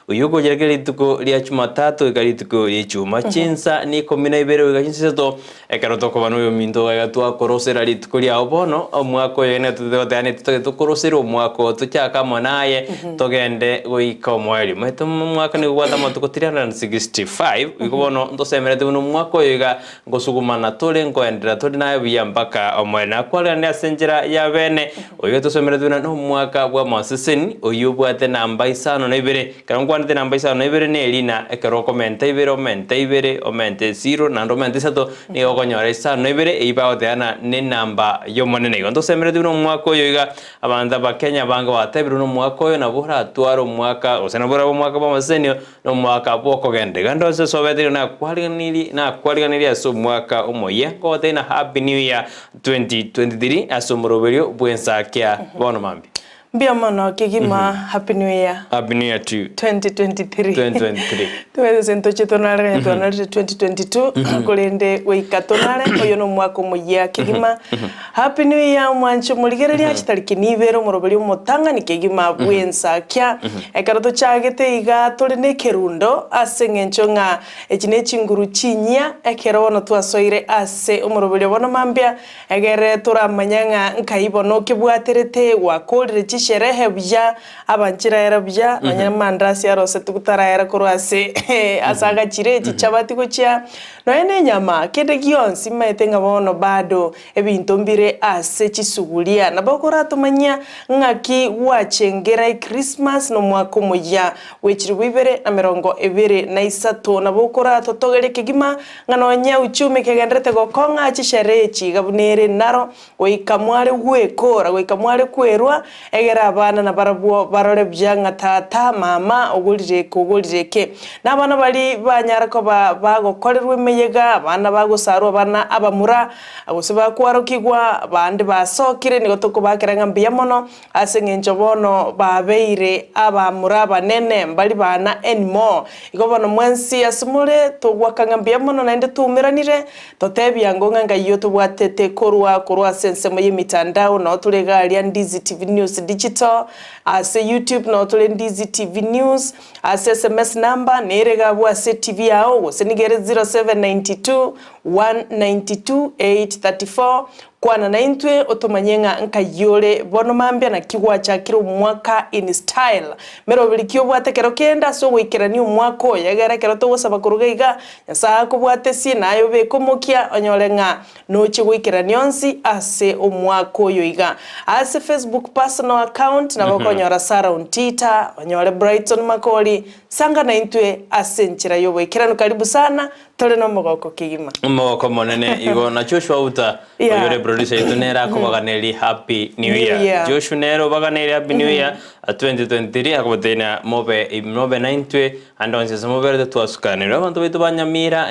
uyuko jereke lituko lia Jumatato ikalituko lia Juma chinsa ni komina ibere gachinsa to ekaroto ko banu yo minto gatua korosera lituko lia obono omwako yene tutotane tukorosero omwako tuchaka monaye togende goika mwali meto mwaka ni gwata motuko 365 ukobono ndosemerete uno mwako yiga ngosugumana tole ngoendera tole nayo biyambaka omwena kwala ne asenjera ya bene oyo tosemerete no mwaka bwa maseseni oyo bwate namba isano na ibere karangwanete namba isano na ibere ne elina ekero komenta ibere omente 0 na omente 3 ni okonyora isano na ibere eibaoteana ne namba yo monene go ndosemerete uno mwaka oyo yiga abanda bakenya banga batebira uno mwaka oyo nabura atwaro mwaka osena bura mwaka bwa maseseni no mwaka bwoko gende gando se sobete na kwaliganiri aso mwaka omoye ko tena happy new year 2023 aso moroberio Ensakia bono mambi mbia mono kigima happy new year to 2023 tuweze sentoche tonare 2022 kulende weikatonare oyo no mwako moya kigima happy new year mwancho muligereria chitariki nibero moroberio motanga ni kigima Ensakia ekarato chagete iga tole ne kerundo asengencho nga echine chinguru chinya ekero no twasoire ase omoroberio bono mambia egere turamanyanga nkaibono kibwaterete wakolire sherehe bya abanchira era bya nanyamandasi yarose tukutara era kurwase asaga chireti chabati kuchia no ene nyama kende gionsi maetenga bono bado ebinto mbire ase chisugulia nabokora tumanya ngaki wachengera Christmas no mwako moya wechiri wibere na 23 nabokora totogere kigima nganonya uchumi kegendrete gokonga chisherehe chigabunere naro oikamware gwekora oikamware kwerwa abana na barabuo barore byanga tata mama ogulireke nabana bali banyara ko bagokorerwe meyega abana bagusarwa abana abamura agusaba kwarukigwa abandi basokire ni gotoko bakiranga mbiya mono asengenjo bono babeire abamura banene mbali bana anymore igobono mwensi asumure togwakanga mbiya mono naende tumiranire totebya ngonga ngayo tubwatete korwa sense moye mitandao no tulega ali Ndizi TV News digital ase YouTube no tole Ndizi TV News ase SMS number nerega bwa ase TV yao senigere 0792 192 834 kwana na intwe otomanyenga nkayole bono mambia na kigwa chakiro mwaka in style mero bilikyo bwate kero kenda so wikirani umwako yagara kero to gosaba kurugaiga nyasa ko bwate si nayo be komokia onyolenga no chi wikirani onsi ase umwako yoiga ase Facebook personal account na bakonyora Sara on Twitter onyole Brighton Makoli sanga na intwe ase nchira yo wikirano karibu sana tole no mogoko kigima mogoko monene igo na Joshua uta oyore producer itunera ko baganeli happy new year Joshua nero baganeli happy new year 2023 akobotena mobe 90 andonse mobe de twasukane abantu bitu banyamira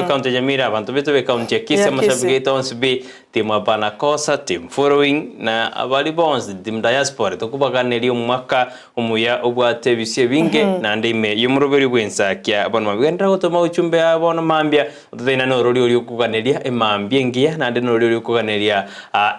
county Nyamira abantu bitu be county Kisii masabigeta ons be team apana kosa team following na abali bonds team diaspora to kubaganeli umwaka umuya obwate bisie binge na ndime yumuroberi Ensakia abona mabwenda gutoma uchumbe abona mambia utena no roli uri kuganelia emambie ngia na ndeno roli kuganelia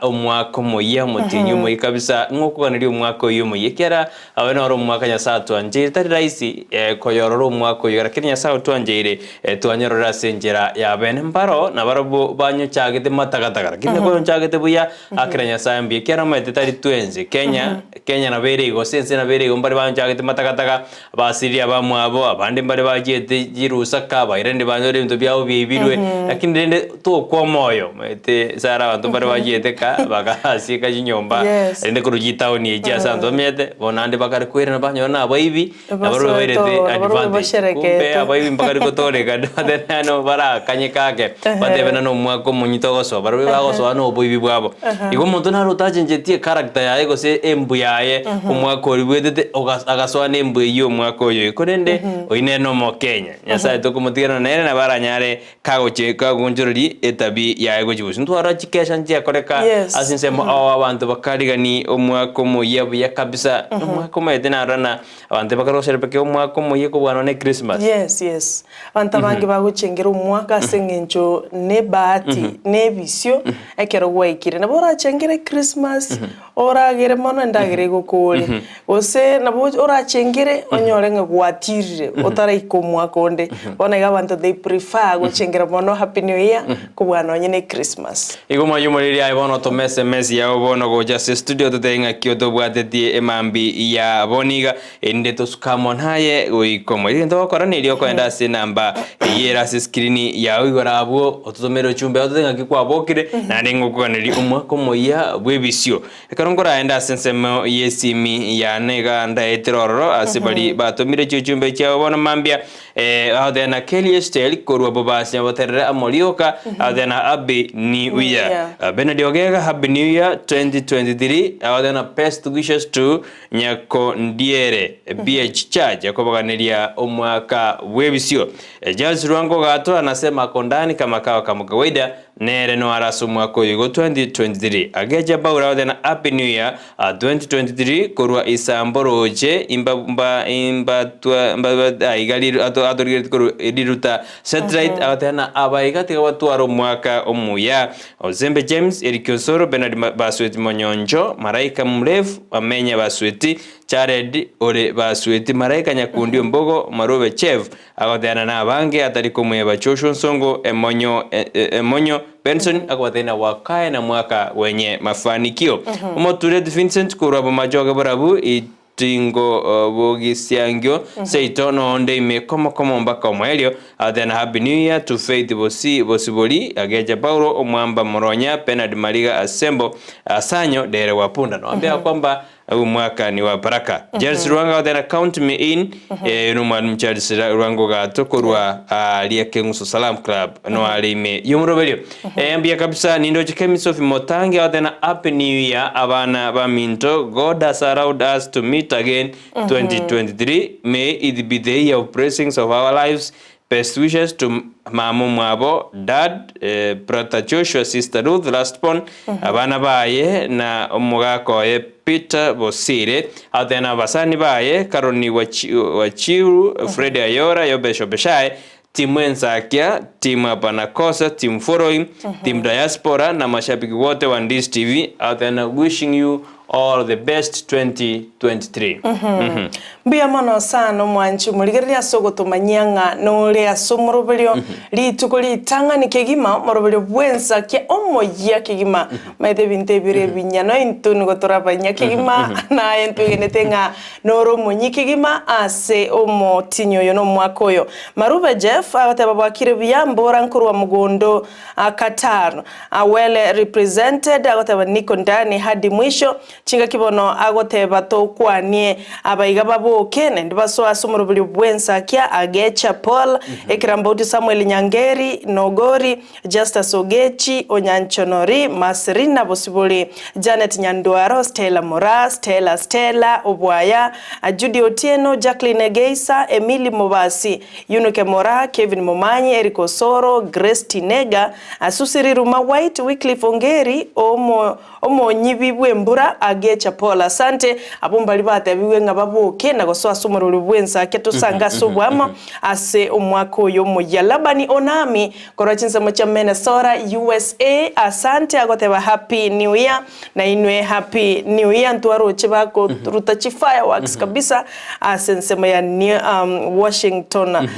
omwaka moya mutinyu moyi kabisa ngokuganelia omwaka uyu moyi kera abana oro mwaka nya anje tari raisi koyororo omwaka uyu rakenya anje tuanyerora senjera ya bene mbaro na barabo banyu chagete matagataga kinde ko chagete buya akiranya sambie kera mate tari tuenze Kenya na bere go sense na bere go mbari banyu chagete matagataga basiria bamwabo abandi mbari bagiye jirusaka bairende banyu ndo byao bibirwe lakini ndende to kwa moyo mete Sara abantu bari bagiyeteka bakasika jinyomba ndende kurugita oni eja santo mete bonande bakari kwera na banyo na abayibi nabaro bairete advantage kumbe abayibi bakari kotoreka no bara kanyekake batebena no mwako munyitogoso baro bagoso ano oboyibi bwabo igo muntu na rutajenjetie character yae go se embu yae umwako ribwete agaswa nembu iyo mwako yo ikorende oine no mo Kenya nyasa to kumutigana na na bara kanyare kagocheka gonjorori etabi ya ego jibusu ntwara chikesha nje akoreka asinse abantu bakarigani omwako moyebu ya kabisa omwako moyetena rana abantu bakarosera peke omwako moye ko bwana ne Christmas yes abantu bangi baguchengera omwaka sengencho ne bahati ne bisyo ekero gwaikire nabo orachengere Christmas oragere mono ndagere gukuri ose nabo orachengere onyore nga gwatirire otaraiko omwaka onde bona abantu they prefer guchengera mono happy new year ko bwana onye ne Christmas igoma yumuriri ai bono to message ya bono go just studio to tenga kyoto bwatetie emambi ya boniga ende to sukamon haye uikomo ndo korani ko enda se namba yera se screen ya igorabo otutomero chumbe otenga kikwa bokire na ningo kwaneli umwako moya bwebisyo ekarongora enda sensemo yesimi ya nega nda etroro asibali batomire chumbe cha bono mambia adena Kelly Estel korwa babasya boterera amolioka adena Happy New Year Benediogega Happy New Year 2023 adena best wishes to Nyako Ndiere BH Church yakobaganiria omwaka webisyo Charles Rwango gato anasema kondani kama kawaida nere no araso mwako yugo 2023 ageja baura adena Happy New Year 2023 korwa isamboroje imba igali adorigere koro ediruta satellite atena abaigati watwaro mwaka omuya Ozembe James Erikiosoro Bernard Basweti Monyonjo Maraika Mrefu amenya Basweti Jared ore Basweti Maraika Nyakundi Mbogo Marobe Chef agatena na bange atari komwe bachosho nsongo emonyo Benson akwatena wakae na mwaka wenye mafanikio Omoture Vincent kurabo majoga barabu tingo bogisiangyo seitono onde ime komo mbaka omwelio then Happy New Year to Faith Bosiboli ageja Paulo omwamba Moronya Penad Mariga Asembo asanyo dere wapunda no ambia kwamba mwaka ni wa baraka Jerry Rwanga then count me in no mwalimu Charles Rwango gato korwa liake nguso Salam Club no alime yumrobelio ambia kabisa nindo chikemi Sophie Motange then Happy New Year abana baminto God has allowed us to meet again 2023 may it be the year of blessings of our lives. Best wishes to Mamu Mwabo, Dad, Brother Joshua, Sister Ruth, last born, abana baye na omugako ye Peter Bosire, adena basani baye Karoni Wachiru, Freddy Ayora, Yobesho Beshai, timu Ensakia, timu Apanakosa, timu Following, timu Diaspora na mashabiki wote wa Ndizi TV, adena wishing you all the best 2023. Mbia mono sana mwanchu muligeria sogoto manyanga no le asomorobelio lituko litanga ni kegima morobelio bwensa ke omoya kegima maite binte bire binyano intunu gotora banya kegima na entu genetenga noro monyi kegima ase omo tinyo yono mwakoyo Maruba Jeff abate babakire biyambora nkurwa mugondo Qatar well represented agoteba niko ndani hadi mwisho chinga kibono agoteba to kwanie abaiga baboke ndibaso asomorobuli bwensa kya agecha Paul ekrambodi Samuel Nyangeri Nogori Justus Ogechi Onyanchonori Masrina Bosibuli Janet Nyandwaro Stella Mora Stella Obwaya Judy Otieno Jacqueline Geisa Emily Mobasi Yunuke Mora Kevin Momanyi Eriko Soro Grace Tinega Asusiri Ruma White Wycliffe Ongeri omo nyibibwe mbura agecha Paul asante abombali batabiwe ngababoke nagoso asomorolo bwensa ketusanga sobwama ase omwako yo moyalabani onami korachinsa mocha Minnesota USA asante agoteba Happy New Year na inwe Happy New Year ntwaro chibako rutachi fireworks kabisa asensema ya Washington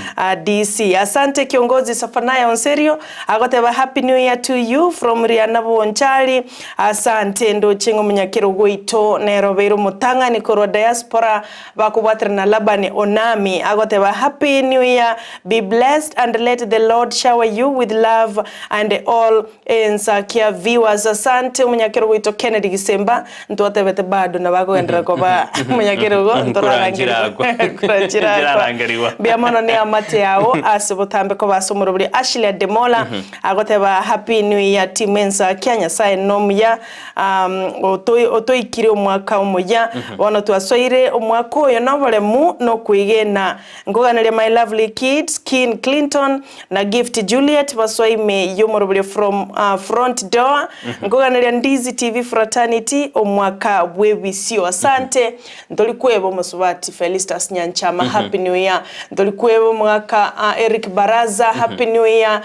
DC asante kiongozi Safanaya Onserio agoteba Happy New Year to you from Rihanna Bonchali asante ndo chingo munyakiro goito nerobero mutanga ni koro diaspora bakubatra na labani onami agoteba Happy New Year be blessed and let the Lord shower you with love and all Ensakia viewers asante munyakiro goito Kennedy Gisemba ntotebete bado na bako endra koba munyakiro go ntorangira biamono ne amate yao asibotambe ko basomorobuli Ashley Demola agoteba Happy New Year team Ensakia nyasaye nomya toikire omwaka omoya bono twasoire omwaka oyo noboremu no kwigena ngoganire my lovely kids Kin Clinton na Gift Juliet basoime yomoroburio from front door ngoganire Ndizi TV fraternity omwaka bwebisio asante ndolikwebo musubati Felistas Nyanchama happy new year ndolikwebo mwaka Eric Baraza happy new year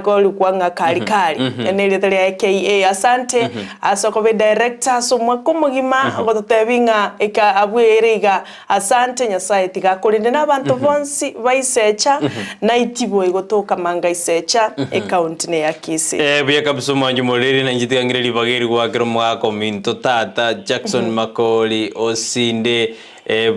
golikuanga kalikali enelethele aka asante asokobe director so mwaka mugima gototebinga eka abweriga asante nyasaye tigakurinde nabantu bonsi baisecha na itibo igotoka manga isecha account ne ya Kisii buya kabisa mwanju moreri na njitangire libageri gwakero mwaka minto tata Jackson Makoli Osinde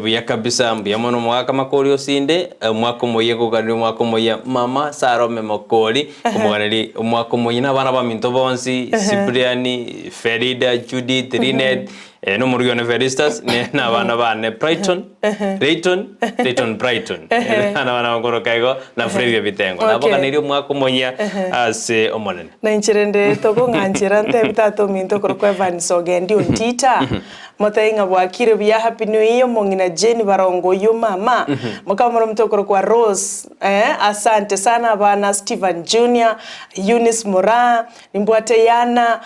buya kabisa buya mono mwaka Makoli Osinde mwaka moye kuganira mwaka moye mama Sarome Makoli kumwanali mwaka moye nabana ba minto bonsi Cipriani Ferida Judith Rinet no murione Felistas ne nabana bane Brighton Rayton Brighton ana ngoro kaigo na Frevia Bitengo naboka niri mwaka moye ase omonene na inchirende toko nganchira ntebitato minto korokwe vansogendi ontita motainga bwakire bya happy new year mongina Jenny barongo yo mama mukamoro mtokoro kwa Rose asante sana bana Steven Junior Eunice Mora nimbwate yana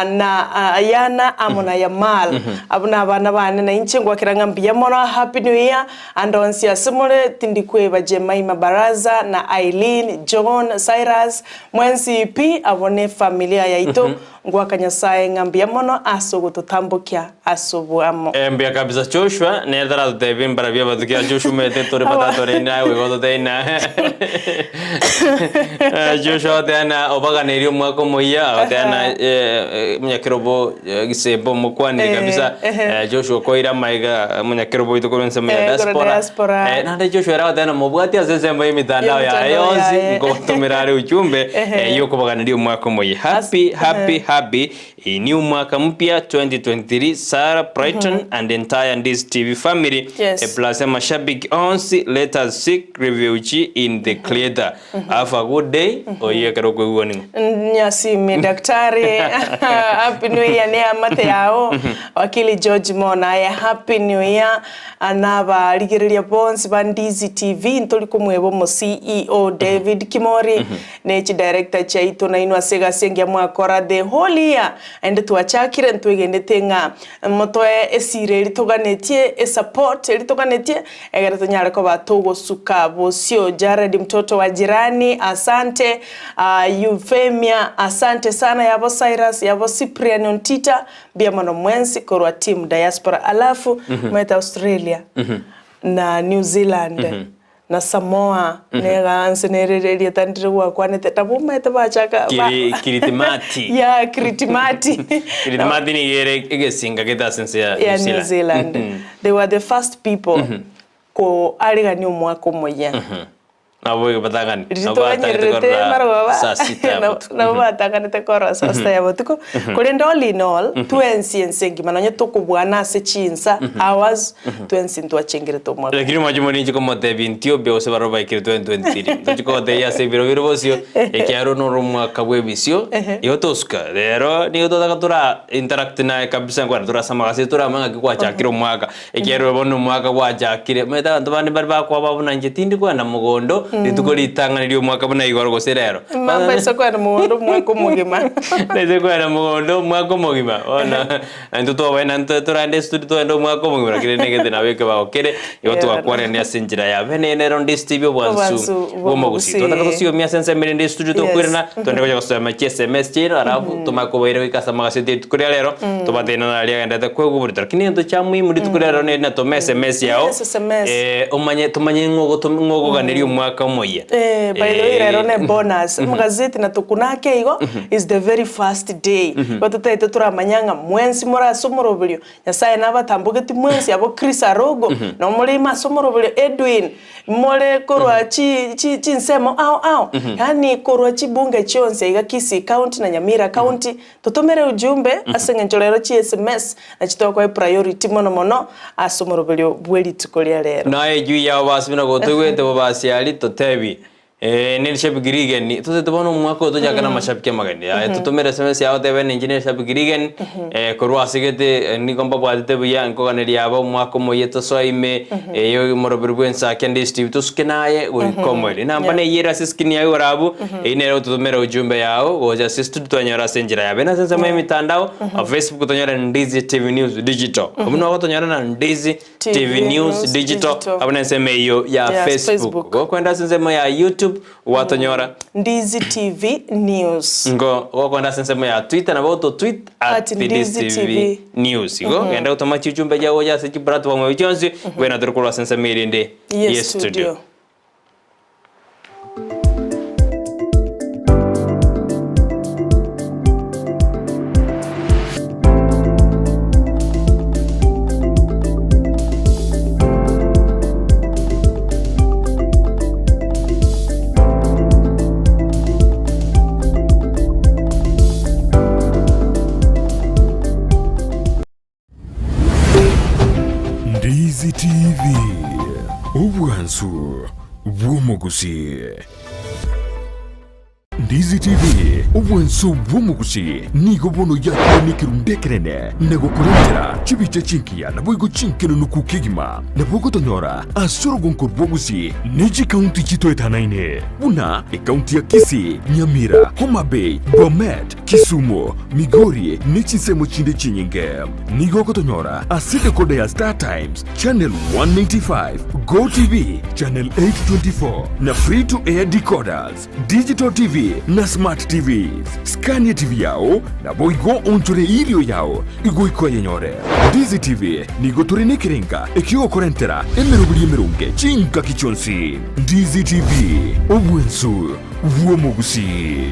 na yana amona Yamal abuna bana bana na inchingwa kiranga mbia mono happy new year andonsi asimule tindikweba Jemaima Baraza na Eileen John Cyrus mwensi pi abone familia yaito ngwaka nyasaye ngambia mono asogo tutambukia asobuamo mbia kabisa Joshua ne dara devin para bia badukia Joshua mete tore patato reina we godo deina Joshua tena obaga nerio mwako moya tena munyakirobo gisebo mukwani kabisa Joshua koira maiga munyakirobo itokorense mu diaspora nande Joshua era tena mobwati azezemba imitandao ya yonzi ngotomerare uchumbe yoko baga nerio mwako moya happy new mwaka mpya 2023 Sarah Brighton and entire Ndizi TV family plus mashabiki onsi let us seek refuge in the creator have a good day oye karoko uoni nyasi me daktari happy new year ne amate yao wakili George Mona ya happy new year anaba ligereria bonds Ndizi TV ntolikumwebo mo CEO David Kimori ne director chaito na inwa sega sengia mwakora the whole year and tuachakire ntwegende nga motoe esire litoganetie support litoganetie egera tonyara ko batogo suka bosio Jared mtoto wa jirani asante Euphemia asante sana yabo Cyrus yabo Cyprian Ontita bia mono mwensi korwa team diaspora alafu mweta Australia na New Zealand na Samoa nega ansenerere tandire wa kwanete tabumete bachaka kiritimati ya kiritimati ni yere egesinga keta sense ya New Zealand they were the first people ko aliga ni omwako moya abo batagani na batagani te korwa sasta ya botuko kolenda all in all twensi ensengi manonye tokubwana se chinsa hours twensi ntwachengere to mwaka lakini majumoni nchiko mote bintio byo se baroba ikiri 2023 tuko de ya se biro bosio ekiaro no mwaka bwebisio yotoska lero ni yotoka interact na kabisa kwa tura samagase tura manga kwa chakiro mwaka ekiaro bono mwaka kwa chakire meta ndabani barba kwa babu na njitindi kwa na mugondo nitukori tanganiro mwaka bana igoro goserero mamba isakwa na mugondo mwako mugima neze kwa na mugondo mwako mugima ona ntuto bana nturande studio ndo mwako mugima kire negete na weke ba okere yoto akware ne asinjira ya venenero Ndizi TV bwansu bomo Gusii tondaka tosio mia sense merende studio to kwirna tonde kwa kusema SMS chino arabu tumakobaire ikasama gasete tukuria lero tubatena na lia ngenda kwegubura kini ndo chamwi muri tukuria lero ne to SMS yao tumanye ngogo ganerio mwaka moya by the way lero ne bonus magazeti na tukunake igo is the very first day batutaite turamanyanga mwensi mora somorobilio nyasaye nabatambugeti mwensi abo Chris Arogo no muri masomorobilio Edwin mole korwa chi nsemo au yani korwa chi bunge chionse iga Kisii County na Nyamira County totomere ujumbe asengenjolero chi SMS na chito kwa priority mono asomorobilio bweli tukolia lero nae juu ya basibina gotugwete babasi ali totebi ni shabiki rigen to tubona mwako to jakana mashabiki magani tutumira SMS yao tebe engineer shabiki rigen korwa sigete ni komba bwadete buya nko kaneli yabo mwako moyeto soime yo moroberbu Ensakia Ndizi to skinaye we komweli namba ne yera siskini yayo rabu ine tutumira ujumbe yao goja sister tonyora senjira yabe na senza mitandao Facebook tonyora Ndizi TV News Digital omno tonyora na Ndizi TV News Digital abana sema hiyo ya Facebook kwenda sema ya YouTube watonyora Ndizi TV News ngo kwenda sema ya Twitter na boto tweet @Ndizi TV News ngo enda utomachi ujumbe jao ya siki bratu wa mwichonzi wena turukula sensa mirinde yes studio. Ndizi TV Ubwansu Gusii. Ndizi TV Ubwansu Gusii nigo bono ya nikirundekerene nego kurendera chibiche chinkia na boigo chinkeno nukukigima na bogo tonyora asoro gonko Gusii neji county chito etanaine una county ya Kisii, Nyamira, Homa Bay, Bomet, Kisumu, Migori nechinsemo chinde chinyinge nigo kotonyora aside kode ya Star Times channel 195 Go TV channel 824 na free to air decoders digital TV na smart TVs Scania TV yao na boigo onchore ilio yao igo iko yenyore Ndizi TV nigo turine kirenga ekio korentera emerubuli emerunge chinka kichonsi Ndizi TV Ubwansu Gusii.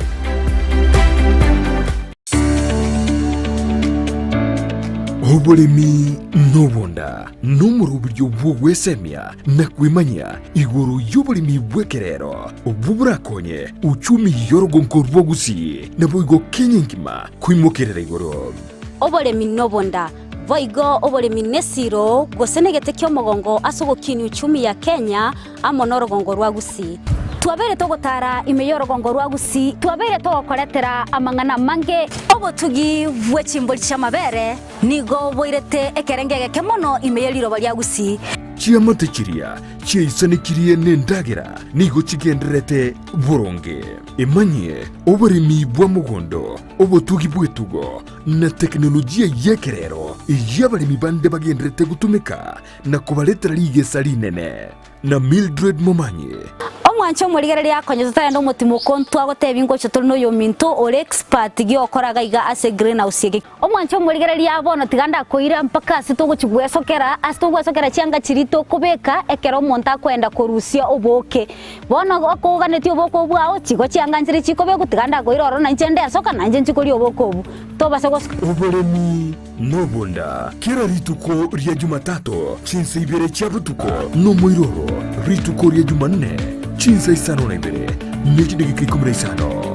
Obolemi nobonda n'umuruburyo bw'ogwesemya na kwimanya iguru y'obolemi bw'ekerero obuburakonye uchumi yorogonko Gusii na boigo Kenya ngima kwimokerera iguru obolemi nobonda boigo obolemi nesiro gosenegete kyomogongo asogokini uchumi ya Kenya amonorogongo rwa Gusii twabere togotara imeyorogongo rwa Gusii twabere togokoretera amangana mange obotugi bwechimboli chamabere nigo boirete ekerengege kemono imeyeliro balya Gusii chiamate chiria chiaisanikiriye nendagera nigo chigenderete boronge emanye oboremi bwa mugondo obotugi bwetugo na teknolojia yekerero yabaremi bande bagenderete gutumika na kubaletera ligesa linene na Mildred Momanye omwancho murigere lya konyo tutayenda umutimo kontu agoteba ingocho tolino yo minto ore expert giokoraga iga ase greenhouse yege omwancho murigere lya bono tiganda koira mpaka asitugo chigwesokera cyanga chirito kubeka ekero monta kwenda korusia oboke bono akoganeti oboko bwao chigo cyanga nzire chikobe gutiganda koira oro nanje ndesoka nanje nchikori oboko obu tobase obolemi nobonda kira rituko rya Jumatato chinse ibere chabutuko no moiroro rituko rya Jumanne chinse isano na ibere nechidegeke 15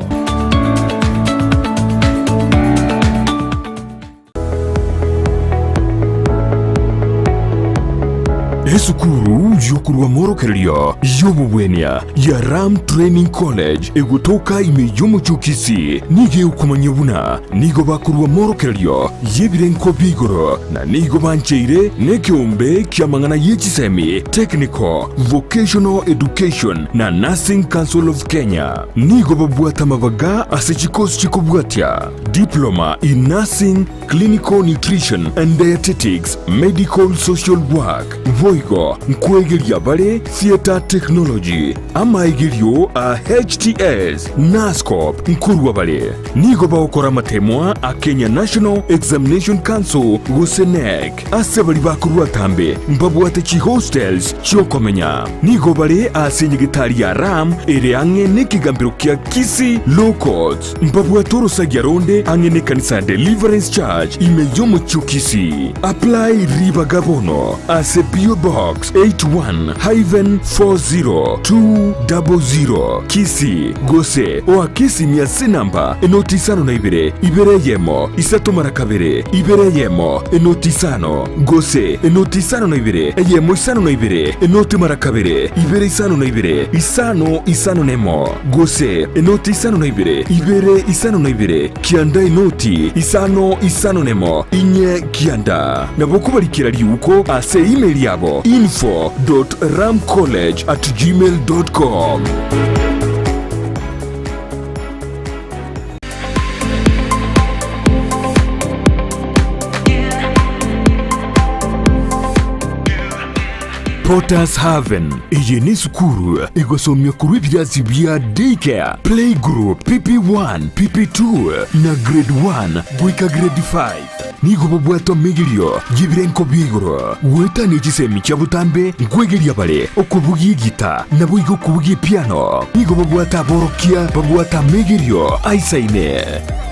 Esukuru yokurwa morokerio yobubwenia ya Ram Training College egutoka imeyumu chukisi nige ukumanyebuna nigo bakurwa morokerio yebirenko bigoro na nigo bancheire nekiombe kiamangana yechisemi Technical Vocational Education na Nursing Council of Kenya nigo babuata mabaga asechikos chikobwatia Diploma in Nursing, Clinical Nutrition and Dietetics, Medical Social Work Voigo nkwegeria bare Theater Technology amaigerio a HTS NASCOP nkurwa bare nigo baokora matemwa a Kenya National Examination Council Guseneg asebali bakurwa tambe mbabwate chi hostels chokomenya nigo bare asenyegitari ya Ram ere ange nekigambiro kia Kisii Low Codes mbabwate orosagia ronde angene kanisa Deliverance Church imeyomo chukisi. Apply riba gabono as a PO Box 81-40200 Kisii Gusii o Kisii miasi namba enotisano na ibere yemo isato marakabere ibere yemo enotisano Gusii enotisano na yemo isano na enoti marakabere ibere isano na isano nemo Gusii enoti isano na ibere isano na kianda enoti isano nemo inye kianda nabokubalikira liuko ase email yabo info.ramcollege@gmail.com. Potters Haven iyi ni sukuru igosomya kuri ibyazi bya daycare, playgroup, PP1, PP2 na grade 1 gwika grade 5 nigo bobwato migilio gibirenko bigoro weta ni gisemi cyabutambe ngwegelia bale okubugi gita nabo igo kubugi piano nigo bobwata borokia bobwata migilio aisaine.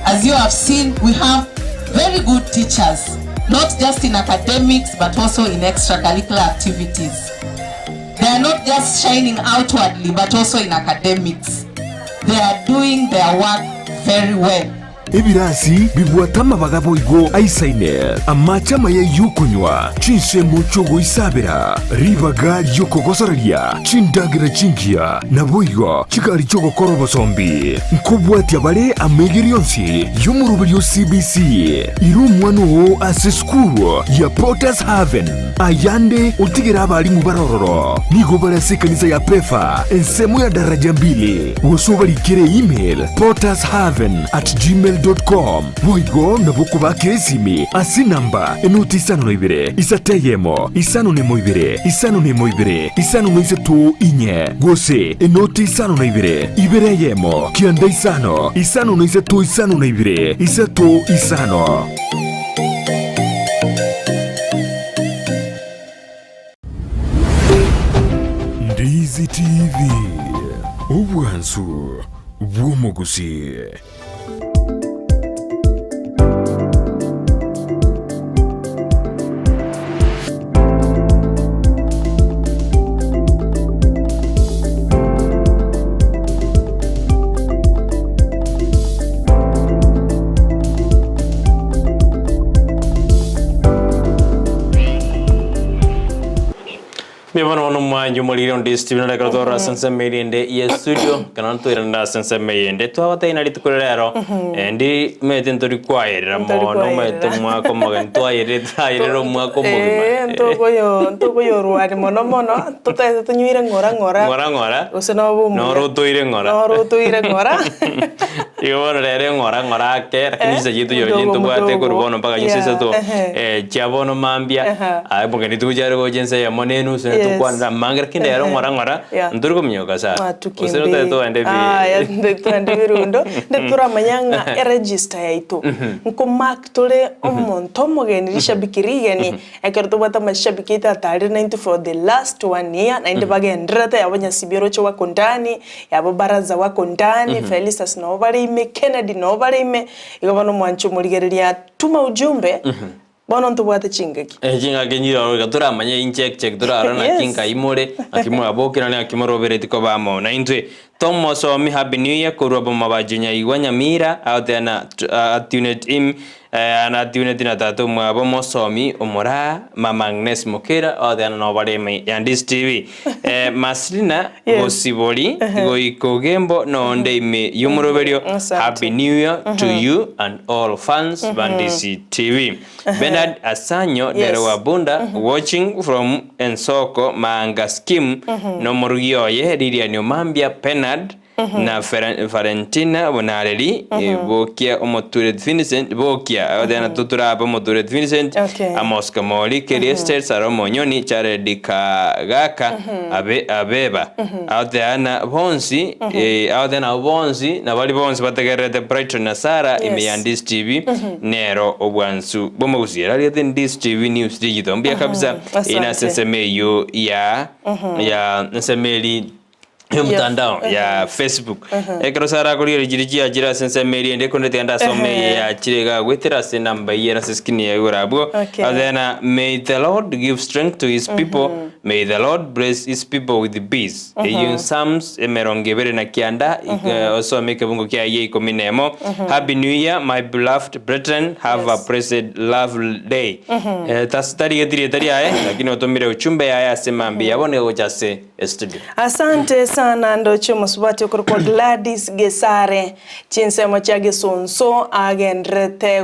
As you have seen, we have very good teachers, not just in academics but also in extracurricular activities. They are not just shining outwardly but also in academics. They are doing their work very well. Ebirasi bibwatama bagabo igo aisaine amachama ya yukunywa chinse muchogo isabera ribaga yokogosorelia chindagira chingia naboigo chikari chogo korobo sombi nkobwati abale amegirionsi yomurubelio CBC irumwano ase school ya Potters Haven ayande utigira abali mubarororo nigo barase kanisa ya pefa ensemo ya daraja mbili wosobalikire email pottershaven@gmail.com. Boigo nabuko bakesimi asi namba enoti isano na isateyemo isano nemo isano no isatu inye Gusii enoti isano na yemo kianda isano no isatu isano na isatu isano. Ndizi TV ubwansu bw'omu Gusii. Bienvenido a un año moliro Ndizi TV na katora sense meyende ye studio kana to iranda sense meyende to abata ina litukorero ndi metentori kwaira mo no metomwa como gento aire ro mwa como ntoko yo ruari mono to ta tunyira ngora useno bu no roto ire ngora yo rere ngora ke kinisa yitu yo yinto bwate kurbono mpaka yisese to chabono mambia ai porque ni tu jaro go jense ya monenu tukwanda mangra kinda yaro ngora ndurgo mnyoka sa usero teto ande bi ya ndeto ande birundo ndetura manyanga register yaito nko mark tole omonto mogenisha bikirigeni ekerto bata mashabikita tari 90 for the last 1 year na inde bagendrata yabanya sibiro cyo wakondani yabo baraza wakondani Felicitas no barime Kennedy no barime igabano mwancho murigereria tuma ujumbe bono ntubwate chingaki chingaki nyiro gatura manya incheck tura arana kinga imore akimura bokira ne akimorobere tiko bamo na indwe tomo so mi happy new year kurobo mabajinya igwa Nyamira out there na tuned in ana tuned in atatu mwabo mosomi omora mama Agnes Mokera out there no bale me Ndizi TV maslina gosiboli go ikogembo no ndeme yumoroberio happy new year to you and all fans Ndizi TV. Bernard Asanyo Derewa Bunda watching from Ensoko Maanga Scheme no morugio ye Lidia Nyomambia Penard na Valentina Bonareli bokia omoturet Vincent bokia adena tutura aba moturet Vincent amoska moli keriester saromo nyoni chare dikagaka abeba adena bonsi adena bonsi na bali bonsi bategerete Brighton na Sara ime Ndizi TV nero obwansu bomo Gusii ali Ndizi TV news digital mbia kabisa ina sensemeyo ya nsemeli mtandao ya Facebook ekero sara kuri jiriji ajira sense media ndeko ndetenda some ya chirega gwetera se namba yera seskini ya urabo adena may the Lord give strength to his people may the Lord bless his people with peace eyun Psalms emerongebere na kianda also make bungo kia ye kominemo happy new year my beloved brethren have a blessed lovely day tasitari yedire tari aye lakini otomire uchumbe ya semambi yabone gochase studio. Asante sana ndocho musubati kwa Gladys Gesare chinsemo cha Gesonso agendrete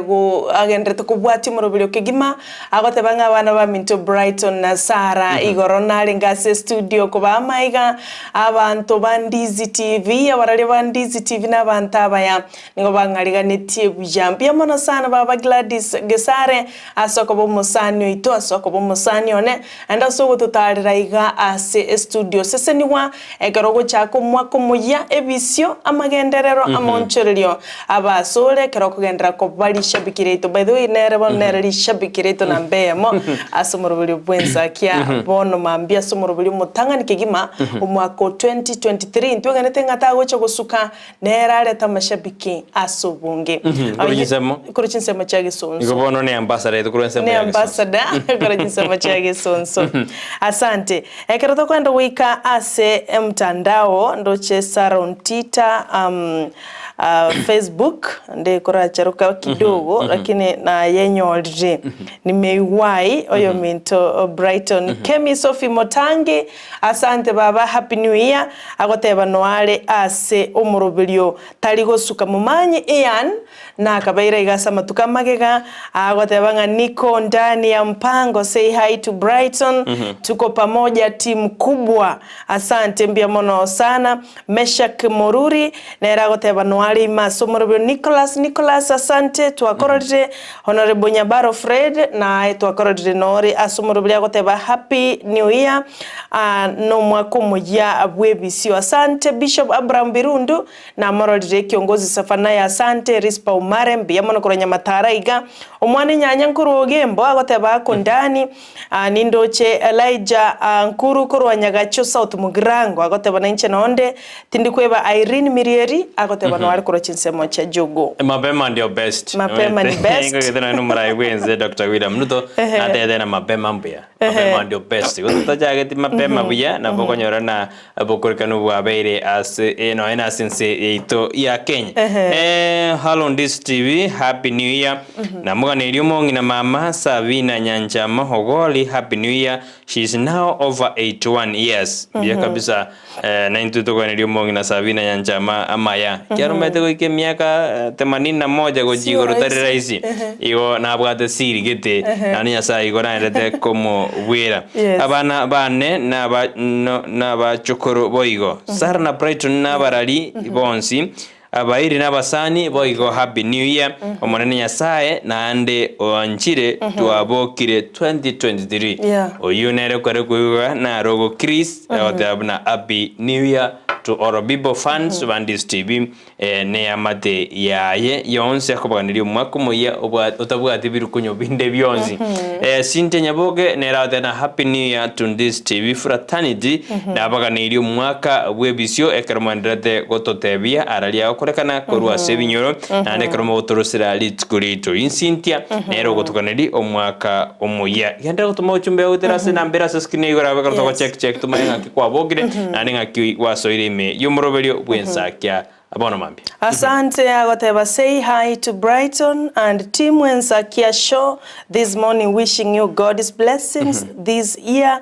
kubwati murubili kigima agote banga bana ba Minto Brighton na Sara igoronali ngase studio kuba maiga abantu bandizi TV abarali bandizi TV n'abantu abaya ningo bangaliganitie bujambia mono sana baba Gladys Gesare asoko bomusanyo ito asoko bomusanyo ne anda so gututarira iga ase studio seseniwa egarogo chako mwako muya ebisio amagenderero amonchererio abasole keroko gendera ko bali shabikireto by the way nerebo nereri shabikireto na mbemo asomorobuli bwensakia bono mambia somorobuli mutangani kigima umwako 2023 ntwegane ngata gocho gusuka nerale tamashabiki asobunge kuruchinsemo chage sonso ikobono ne ambassador kuruchinsemo ne ambassador kuruchinsemo chage sonso asante ekeroto kwenda wika ase mtandao ndoche Sarontita Facebook nde kora charuka kidogo lakini na yenyolje nimeiwai oyo Minto Brighton Kemi Sophie Motangi asante baba happy new year agoteba noale ase omurobelio taligo suka mumanyi Ian na kabaira igasa matuka magega agoteba nga niko ndani ya mpango say hi to Brighton tuko pamoja timu kubwa asante mbia mono sana Meshak Moruri na agoteba noale masomorobelio Nicholas asante tuakorode honorable Nyabaro Fred na tuakorode nori asomorobelio agoteba happy new year no mwako moja abwebisio asante Bishop Abraham Birundu na morode kiongozi Safanaya asante Rispa Umarembi yamono kora Nyamatara iga omwani nyanya nkuru ogembo agoteba kondani nindoche Elijah nkuru koro Nyagacho South Mugrango agoteba na inche naonde tindikweba Irene Mirieri agoteba no ari koro chinsemo cha jogo mapema ndio best mapema ni best ngo githana no murai wenze Dr. William Ruto na tete na mapema mbia mapema ndio best gutajaga mapema buya na bokonyora na bokorikanu bwa beire as eno ena since ito ya Kenya hello Ndizi TV happy new year na muganelio mongi na mama Sabina Nyanja Mahogoli happy new year she is now over 81 years bia kabisa na intuto ganelio mongi na Sabina Nyanja amaya kiarumete ko ike miaka 81 gojigo rotari raisi igo na abwate siri gete nani asa igo na rete como wera abana bane na ba chokoro boigo sarna Brighton na barali bonsi abairi n'abasani boigo happy new year omonene nyasaye na ande onchire tuabokire 2023 oyunere kwere kuiga na rogo Chris otabna happy new year to all people fans of Ndizi TV ne amate yaye yonse akobaganirio mwako moya otabwate birukunyo binde byonzi sinte nyaboge ne ratena happy new year to Ndizi TV fraternity na baganirio mwaka bwebisio ekeromandrete gototebia aralia korekana korwa sebinyoro na nekeromo otorosira litkurito insintia nero gotukaneri omwaka omoya yenda gutuma uchumbe uterase na mbera seskine igora bakarto check tumayenga kikwabogire na ninga kiwasoire yumurobelio bwensakia abono mambi asante agoteba say hi to Brighton and team Ensakia show this morning wishing you God's blessings this year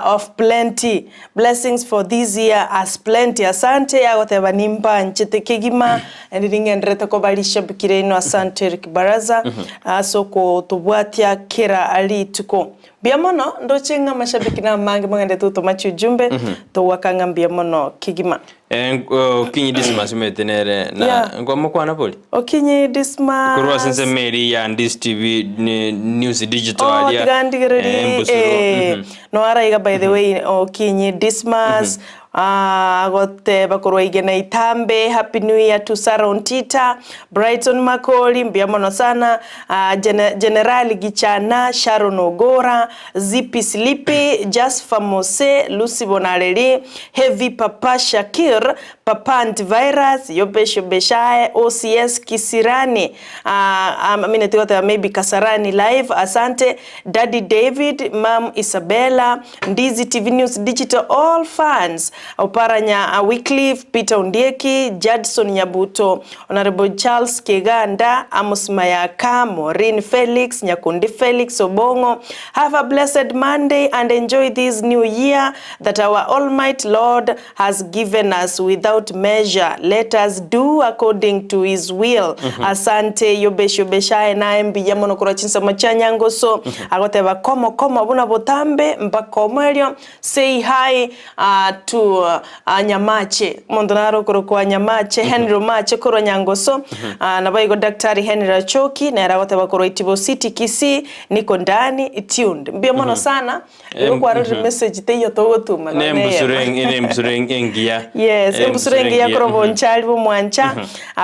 of plenty blessings for this year as plenty asante agoteba nimba nchite kigima ndingendrete ko balisha bikireno asante Rick Baraza asoko tubwatia kira ali tuko biamono ndochenga mashabiki na mange mwende tuto machi ujumbe to wakanga biamono kigima kinyi dismas metenere na ngoma kwa napoli okinyi dismas kurwa sense meri ya Ndizi TV news digital ya no ara iga by the way okinyi dismas Agote bakorwa igena itambe. Happy New Year to Sarah Ontita, Brighton Makoli, mbiamono sana. General Gichana, Sharon Ogora, Zipi Slippy, Just Famose, Lucy Bonaleli, Heavy Papa Shakir, Papa Antivirus, Yobesho Beshae, OCS Kisirani, maybe Kasarani Live, Asante, Daddy David, Mom Isabella, Ndizi TV News Digital, all fans, Oparanya Wycliffe, Peter Undieki, Jadson Nyabuto, Honorable Charles Keganda, Amos Mayaka, Maureen Felix, Nyakundi Felix Obongo. Have a blessed Monday and enjoy this new year that our Almighty Lord has given us without measure. Let us do according to his will. Asante Yobesho Beshae na mbiyamono kurachinsa machanyango so agoteba komo buna botambe mpakomwelio. Say hi to Nyamache mondonaro kwa Nyamache Henry Mache koro nyangoso nabaigo Daktari Henry Rachoki na agoteba koro Itibo City Kisii niko ndani tuned mbiyamono sana kwa message teyo togotuma Nembusureng engia. Yes, nembusureng ya koro bonchali bo mwancha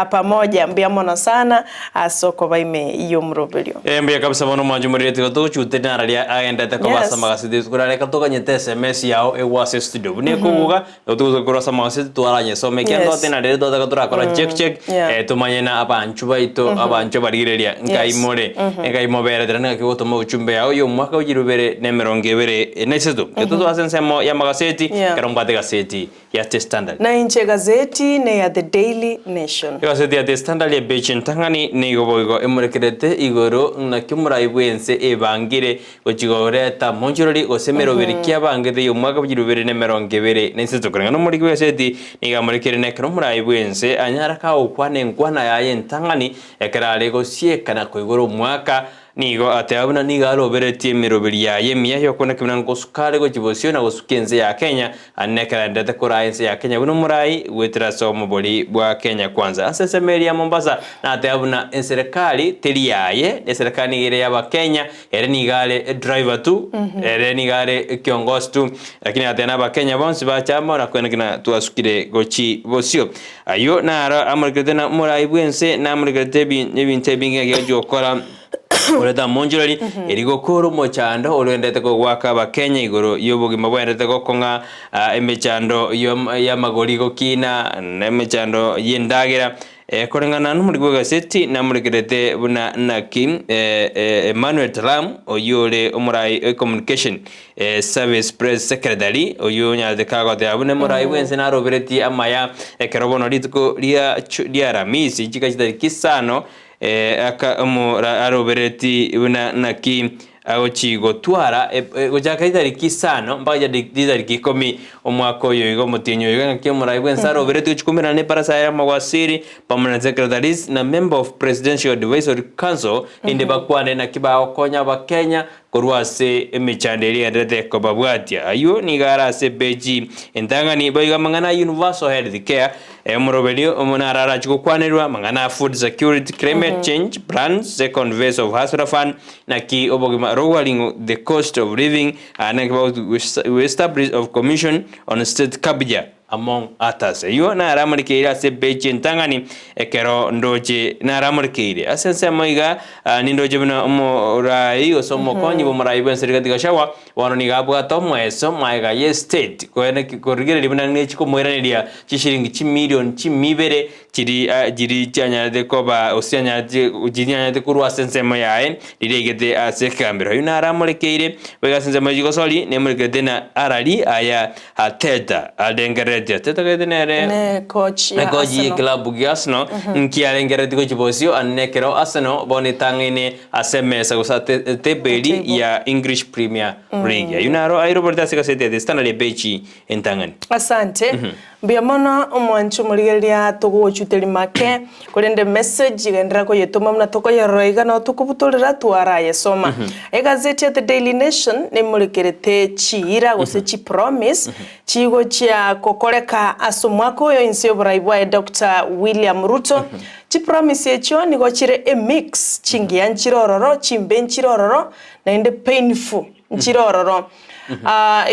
pamoja mbiyamono sana asoko baime iyo mrobelio mbiya kabisa bono mwanju murete ko to chute na ralia agenda ta ko basa magasi kurale ka to kanyete SMS yao ewase studio bune ko guga to ko rasa magasi to aranye so me kendo tena de to ka kora check to manyena abanchu baito abanchu barirelia ngai more tena ko to mo chumbe yao yo mwaka ujirubere nemerongevere nesetu to asensemo ya magazeti karombate gazeti ya The Standard na inche gazeti ne ya The Daily Nation gazeti ya The Standard ya Bechin tangani ne goboigo emurekerete igoro na kimura ibwense ebangire gochigoreta monjorori gosemero birikia bangire yo mwaka bujirubere nemerongevere nesetu kuranga no muri gazeti niga murekere ne kimura ibwense anyara ka okwane nkwana yaye ntangani ekerale go siekana ko igoro mwaka nigo ateabuna niga roberetie mirobiri ya yemia yo kona kimana ngosukale go chibosio na gosukenze ya Kenya anekara ndete koraense ya Kenya buno murai wetira somo boli bwa Kenya kwanza asese meri ya Mombasa na ateabuna serikali teriaye ne serikali ile ya Kenya ere nigale driver tu ere nigale kiongozi tu lakini atena ba Kenya bonsi ba chama na kwena kina tuasukire gochi bosio ayo na amurikete na murai bwense na amurikete binte binga gejo kora Oleta monjorari erigo koro mochando olendete ko gwaka ba Kenya igoro yobogi mabwendete ko konga emechando ya magorigo kina emechando yendagira korengana n'umuri gazeti namurikirete buna nakim Emmanuel Talam oyore umurai communication service press secretary oyo nyade kago de abune murai wense na robereti amaya kerobono litko lia ramisi chikachita kisano aka arobereti buna nakim agochi gotwara gojaka itariki sano mpaka itariki 10 omwaka oyo igo mutinyo igo ngakyo murai bwensa robereti uchikumira ne para sayara mawasiri permanent secretaries na member of presidential advisory council inde bakwane na kibao konya ba Kenya korwase emichanderi ndete ko babwatia ayo nigara se beji endangani boiga mangana universal health care murobelio omonarara chikukwanirwa mangana food security climate change brands second phase of Hasrafan na ki obogima lowering the cost of living and about we establish of commission on state cabinet among others yo na ramurikira se beji ntangani ekero ndoje na ramurikire asense moiga nindoje buna omorai osomo konyi bomurai benseri gashawa wano nigabwa tomweso maiga ye state kwene korigere libuna nechiko moiraniria chishiringi chimillion chimibere jiri cyanya de koba osianya ujinya de kurwa sense moyaen dirigete asekambiro yo na ramurikire bega sense mojigo soli nemurikete na arali aya ateta adengere teta kedenere ne coach ya Arsenal club giasno nkialengere diko chibosio annekero Arsenal boni tangine asemesa gusate tebeli ya English Premier League yunaro aeroporta sekasete de Standard bechi entangani asante biamono omwanchu murigeria togochuteli make kolende message gendera ko yetoma mna toko yeroiga no tukubutulira twara yesoma egazeti ya The Daily Nation ne murikerete chira gose chi promise chigo chia kokoreka asomwako yo insio braibwa Dr. William Ruto chi promise echo ni gochire a mix chingia nchirororo chimbe nchirororo na inde painful nchirororo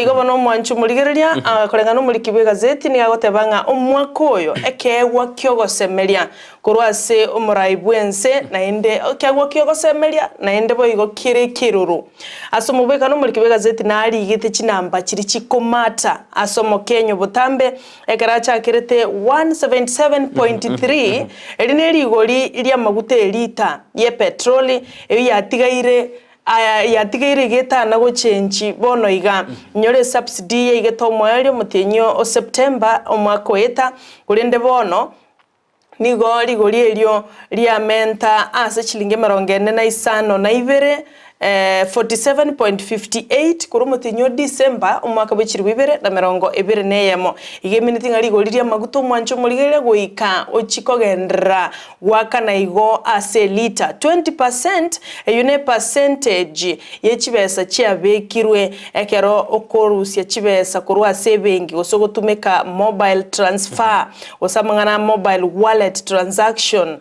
igo bono mwanchu murigereria korenga no muri kibwe gazeti ni agotebanga omwaka oyo ekegwa kyogosemeria korwase omuraibwense na inde ekegwa kyogosemeria na inde boigo kire kiruru asomubeka no muri kibwe gazeti na ari igite chinamba chiri chikomata asomo Kenya butambe ekaracha kirete 177.3 erineri igori iria magute lita ye petroli yatigaire getana go change bono iga nyore subsidy ye igetomo yari mutinyo o September omwaka weta kurinde bono nigo rigori elio liamenta ase chilinge 45 47.58 kuri mutinyo December umwaka bw'ikiri 2021 igeminiti ngari goliria maguto mwancho murigeria goika ochikogendera gwakana igo ase lita 20% eyune percentage yechibesa chiabekirwe ekero okorusia chibesa kurwa saving osogotumeka mobile transfer osamangana mobile wallet transaction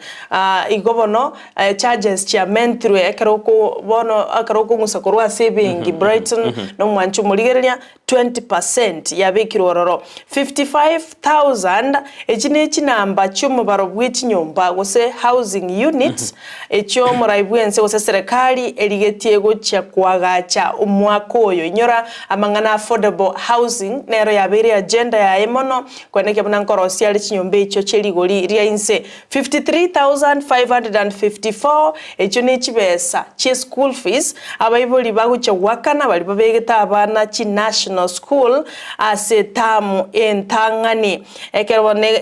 igobono charges chia mentrwe ekero ko bono akaroko ngusakorwa saving Brighton no mwancho murigereria 20% yabekirwe ororo 55,000 echine chinamba cy'umubaro bw'ikinyomba gose housing units echo muraibwense gose serikali erigetie gocha kwagacha umwaka oyo inyora amangana affordable housing nero yabere agenda ya emono kweneke bunankorosia ali kinyombe echo cherigori ria inse 53,554 echo ne chibesa chi school fees abayiboli bagucha wakana bali babegeta abana chi national school ase tamu entangani ekerone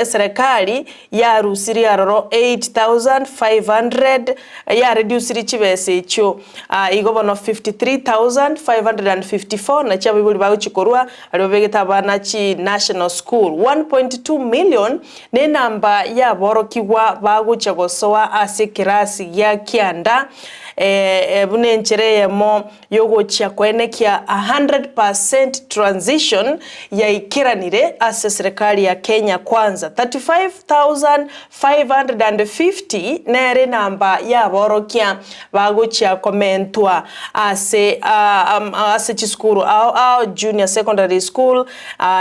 serikali ya rusiri aroro 8,500 ya reduce chibese echo igobono 53,554 na chabibuli baguchikorwa bali babegeta abana chi national school 1.2 million ne namba ya borokigwa bagucha gosoa ase kirasi ya kianda bunenchereye mo yogocha kwenekia 100% transition ya ikiranire ase serikali ya Kenya kwanza 35,550 nere namba ya borokia bagocha komentwa ase chiskuru au junior secondary school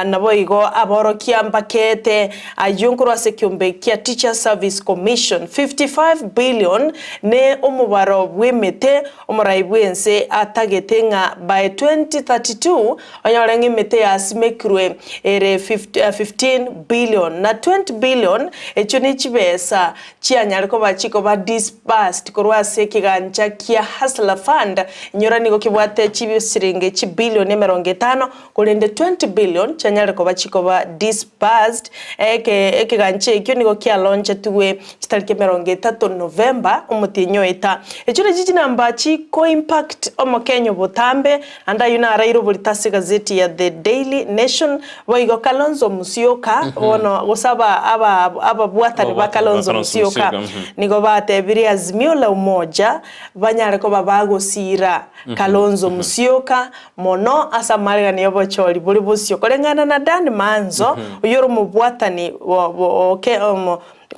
nabo igo aborokia mpakete ayunkuru ase kiumbe kia teacher service commission 55 billion ne umubaro mete omuraibwense atagetenga by 2032 onyorengi mete asimekirwe ere 15 billion na 20 billion echo ni chibesa chianyariko bachiko ba disbursed korwa sekigancha kia hustler fund nyorani go kibwate chibisiringe chi billion 50 kolende 20 billion chanyariko bachiko ba disbursed ekiganche ekyo nigo kia launch tuwe chitarike 30 November umutinyo eta echo namba chiko impact omo Kenya butambe anda yuna arairo bulitasi gazeti ya The Daily Nation boigo Kalonzo Musyoka wono gosaba aba bwatani ba Kalonzo Musyoka nigo batebiri azimio la umoja banyare ko babagosira Kalonzo Musyoka mono asamarga ni yobochori buli busyo kolengana na Dan Manzo uyoro mu bwatani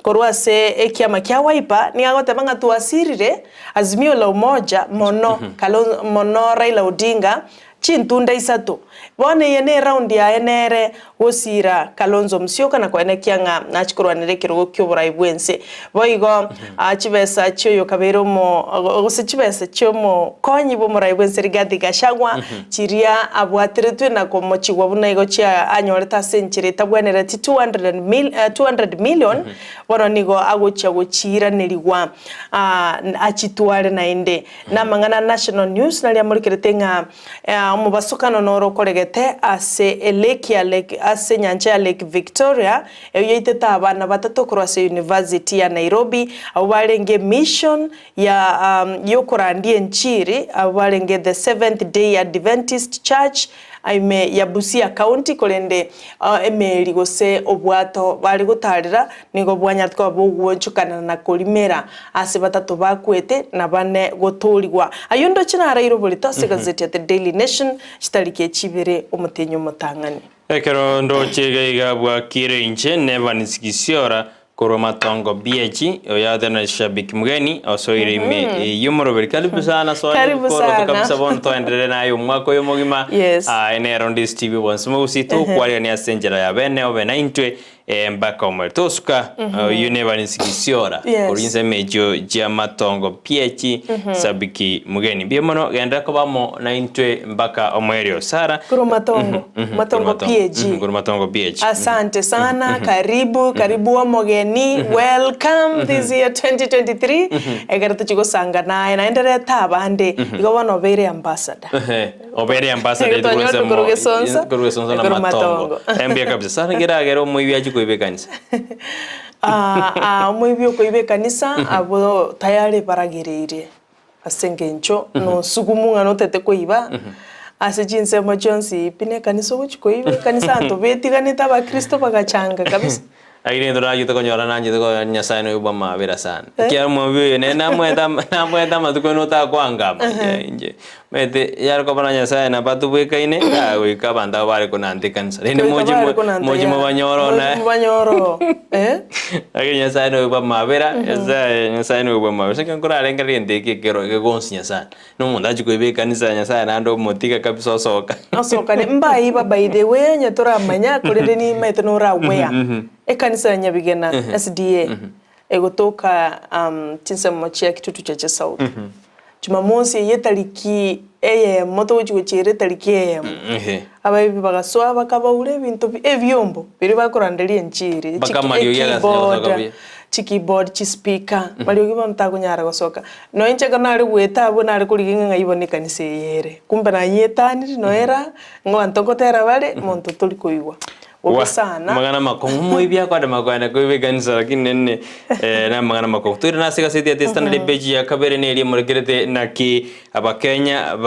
korwa se ekiama kia waipa ni agotebanga tuasirire azimio la umoja mono Raila Odinga chintunda isatu bone yene round ya enere wosira Kalonzo Musyoka na kwenekianga nachikorwanire kirogo kyoburaibwense boigo achibesa cyoyo kabero mo gose chibesa cyomo konyi bo muraibwense Rigathi Gachagua chiria abwatiretwe na komochigwa bunaigo chia anyoreta century tabwenera 200 million bono nigo agocha gochira nerigwa achitware na inde na mangana national news na liamurikeretenga omubasukano noro koregete ase lake ase nyanja Lake Victoria yeiteta abana batatu kurase University ya Nairobi abarenge mission ya yokorandie nchiri abarenge the Seventh Day Adventist Church aime ya Gusii County kolende emeri gose obwato bari gutarira nigo bwanyatwa bugwonchukana na kolimera ase batatu bakwete na bane gotorigwa ayundo china arairo bulitose gazeti ya The Daily Nation chitarike chibere umutenyo mutangani ekero ndo chega igabwa kire inche never nisikisiora Koro Matongo BH oyada na shabiki mgeni osoirime yumoroberi karibu sana so koro kabisa bono toendelea nayo mwako yo mogima ene Rondis TV once mo usito kwali ni asenjera ya bene obe 90 mpaka umertosuka yune banisikisyora kurinze mejo Jumatato PH sabiki mugeni biemono genda ko bamo 90 mpaka omwerio Sara Kuro Matongo PH asante sana karibu wa mogeni welcome this year 2023 egaratu chigo sanga naendelea tabande igo bano bere ambassador kurugesonza na Matongo embia kabisa Sara geragero muibyaji kuibe kanisa muibyo kuibe kanisa abo tayari baragereire asengencho no sugumunga no tete kuiba ase jinse mo Johnsi pine kanisa kuibe kanisa anto betiganita ba Kristo bagachanga kabisa Aire ndo rayo to konyora nanje to Nyasaye no yuba mabera sana kia mobyo ne namwenda matuko no ta kwanga nje mete yar ko bana Nyasaye na patu bwekaine we ka banda bare ko nante kansa ne moji mo banyoro na Aire Nyasaye no yuba mabera Nyasaye no yuba mabera sekan kora renga rende ke kero ke gonsi Nyasaye no munda jiko ibe kanisa Nyasaye na ndo motika kabisa soka ne mbai ba by the way nyatora manya kore ni mete no ra wea kanisa ya Nyabigena SDA egotoka tinsa mochia kitutu cha South Jumamosi yetariki moto w'ichere tariki abayibi bagaswa bakabaure bintu ebyombo biri bakoranderie nchiri keyboard speaker bali ugiba mtakunyara gosoka no inchega nari gweta abo nari kuriginga ngayibone kanisa yere kumbe na yetani no era ngo antokotera bale monto tuli kuigwa sana magana makongo moibya kwa magana kuibe kanisa lakini nene na magana makongo turi nasika siti atesta na page ya kabere ne ri muregerete naki abakenya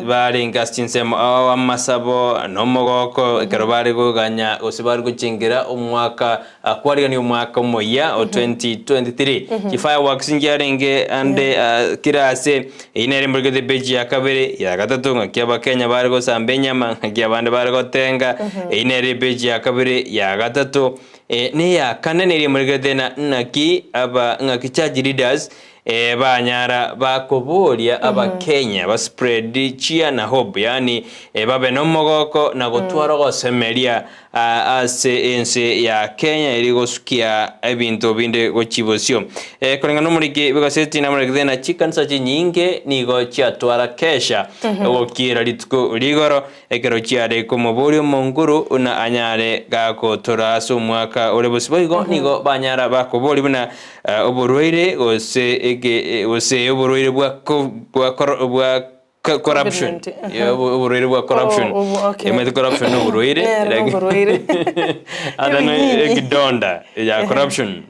barenga stinsema amasabo no mogoko kero bari guganya osibari gucengera umwaka kwari ni umwaka moya 2023 ki fireworks ngiarenge ande kirase inere muregerete page ya kabere ya gatatu ngaki abakenya bari go sambenya ngaki abande bari go tenga inere page ya kabere ya gatatu ne ya kanene muregerete na naki aba ngaki charge leaders banyara bakoboria abakenya ba spread chia na hope yani babe no mogoko na gutwara gosemeria ase ense ya Kenya iri gosukia ebintu binde gochibosio korenga no muriki bigoseti na muriki na chikansa chinyinge nigo chiatwara kesha gokira lituko ligoro ekero chiare komoborio monguru una anyare gako toraso mwaka ole bosiboigo nigo banyara bakobori buna oborweire ose oborweire bwa corruption oborweire bwa corruption emet corruption oborweire adano ekidonda ya corruption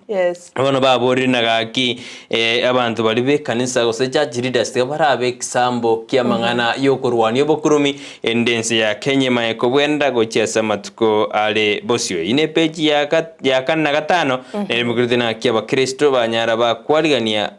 ono babori nagaki abantu bali be kanisa gose church leaders barabe example kia mangana yokorwani obokurumi endense ya Kenya maeko bwenda gochesa matuko ale bosio ine page ya kana gatano ne mugirite na kia bakristo banyara bakwarigania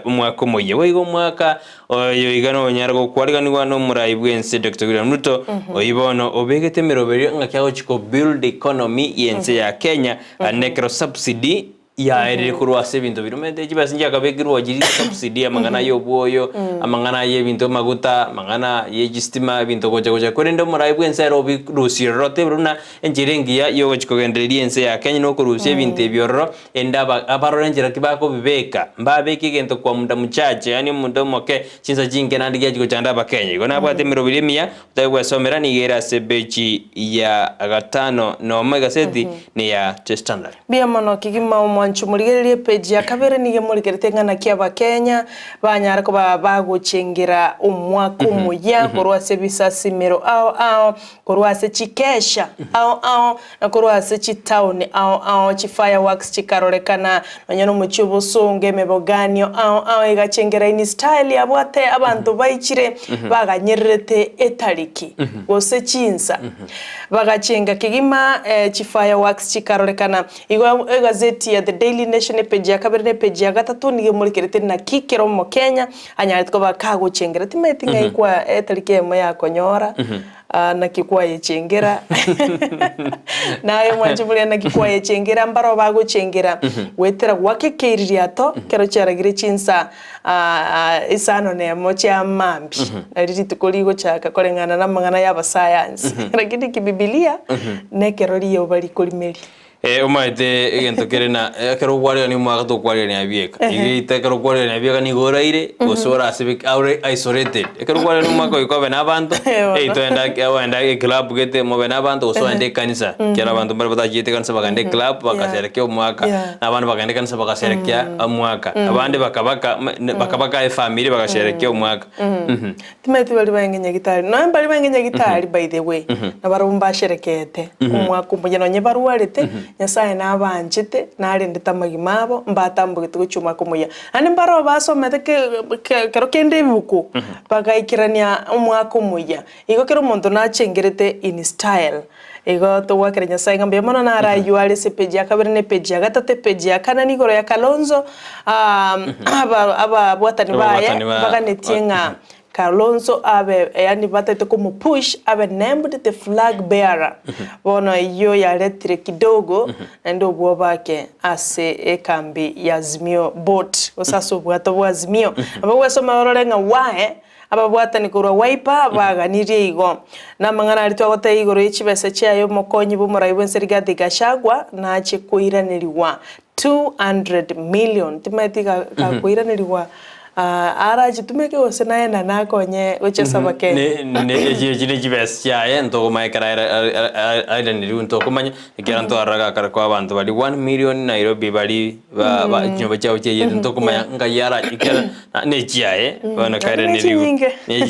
mwaka moye weigo mwaka oyo igano nyargo kwariganirwa no murayi bwense Dr. William Ruto oyibono obegete meroberi ngakyago chiko build economy yense ya Kenya necro subsidy ya ere kurwase bintu birumende jibasinja kabegirwa jiri subsidy amangana yoboyo amangana ye bintu maguta amangana ye gistima bintu goja korendo murayi bwense robi rusirrote bruna enjirengia yogo chiko genderie yense ya Kenya no kuruse bintu byorro endaba abarorenjera kibako bibeka mbabeki gento kwa munda muchache yani munda moke chinza jinge nandigia chiko chanda ba Kenya igona bwate mirobirimia utagwa somera ni gera sebechi ya gatano no mega seti ni ya standard bia mono kigima murigererie page ya kabere nige murigerete ngana kia ba Kenya banyara ko bagucengera umwaka umuya korwase bisasimero korwase chikesha na korwase chitown chi fireworks chikarorekana nanyano muchibo songe meboganio igacengera in style abwate abantu bayichire baganyerete etariki gose chinsa bagacenga kigima chi fireworks chikarorekana igo gazeti ya The Daily Nation page ya kabere page ya gatatu nige murikerete na kikero mu Kenya anyaritwa bakagucengera timeti ngai kwa etariki emo ya konyora na kikwaye chengera naye mwancho muri na kikwaye chengera mbaro bago chengera wetera gwake keiriato kero charagire chinsa isano ne mochi amambi nariti tukoligo chaka kolengana na mangana ya science lakini kibibilia ne kero liyo bali kolimeli umaite egento kerena kero gwari ni mwaka to gwari ni abieka igite kero gwari ni abieka ni goraire gusora civic aure isolated kero gwari ni mwaka ikobe na bantu enda club gete mobe na bantu so ende kanisa kera bantu mbere batajite kanisa bagande club bakaserekea umwaka abantu bagande kanisa bakaserekea umwaka abandi bakabaka family bakaserekea umwaka timeti bali bangenya gitari no bali bangenya gitari by the way nabarumba sherekete umwaka umujeno nyebaruarete Nyasaye nabanjite narendeta magimabo mbatambugite gucuma kumuya ani mbaro basomete kero kende buku bagaikirania umwaka umuya igo kero muntu nacengerete in style igo to wakira Nyasaye ngambe mono nara yuale se page ya kabiri ne page ya gatatu page ya kana nigoro ya Kalonzo aba bwatani baye baganetinga Kalonzo abe yani batete como push abe named the flag bearer bono iyo ya lettre kidogo ndo bwo bake ase ekambi ya Azimio bot osaso bwato bwa Azimio abo wasoma ororenga wae ababwata ni kurwa wiper baganirie igo na mangana alitwa gota igoro ichibese cyayo mokonyi bumura ibenseriga digashagwa na chikuiraniriwa 200 million timetiga kuiraniriwa araji tumeke wose naye na nakonye uche sabake ne jine jibes ya ento ko mai kara ni runto ko manya kiranto araga kara ko abantu bali 1 million Nairobi bali ba nyoba chao che yento ko manya ngayara ikera ne chiae bana kare ni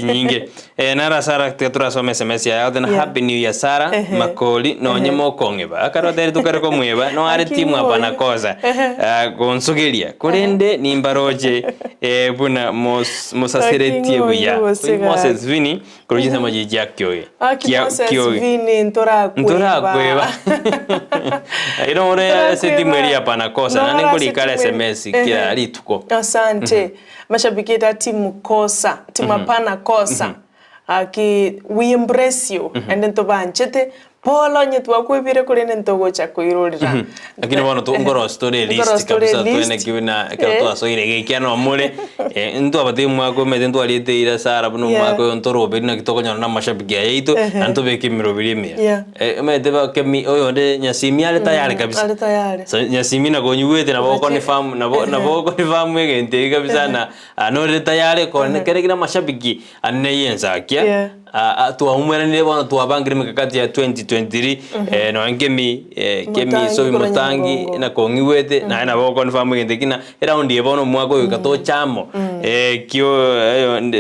nyinge nara sara tetura so SMS ya then happy new year Sara makoli no nyemo kongeba akaro deri tukare ko mweba no are timu hapa koza gonsogelia korende ni mbaroje buna mosaseretie buya Moses Vini kurujisa majiji yakyoye Moses Vini ntora kweba ino ore setimweli hapa na kosa na ningoli kale SMS kila lituko asante mashabiki timu kosa timu hapana kosa we embrace you and then to banchete polo nyetwa kwibire kule ntogo cha kuirorira lakini wana to ngoro story list kabisa tuene kiuna kato aso ile gekiano amule ndo abate mwako mete ndo alite ira Sara buno mwako ntoro bina kitoko nyana na mashabiki yaito anto beki mirobirimia mete ba kemi oyo nde nyasimi ale tayari kabisa ale tayari so nyasimi na gonyuwete na boko ni famu na boko ni famu ngente kabisa na anore tayari ko kere kina mashabiki anne Ensakia tuamweranire bana tuabangire mikakati ya 2023 no ngemi so bimutangi na kongiwete na boko nfamu ngende kina era ndie bono mwako yukato chamo kio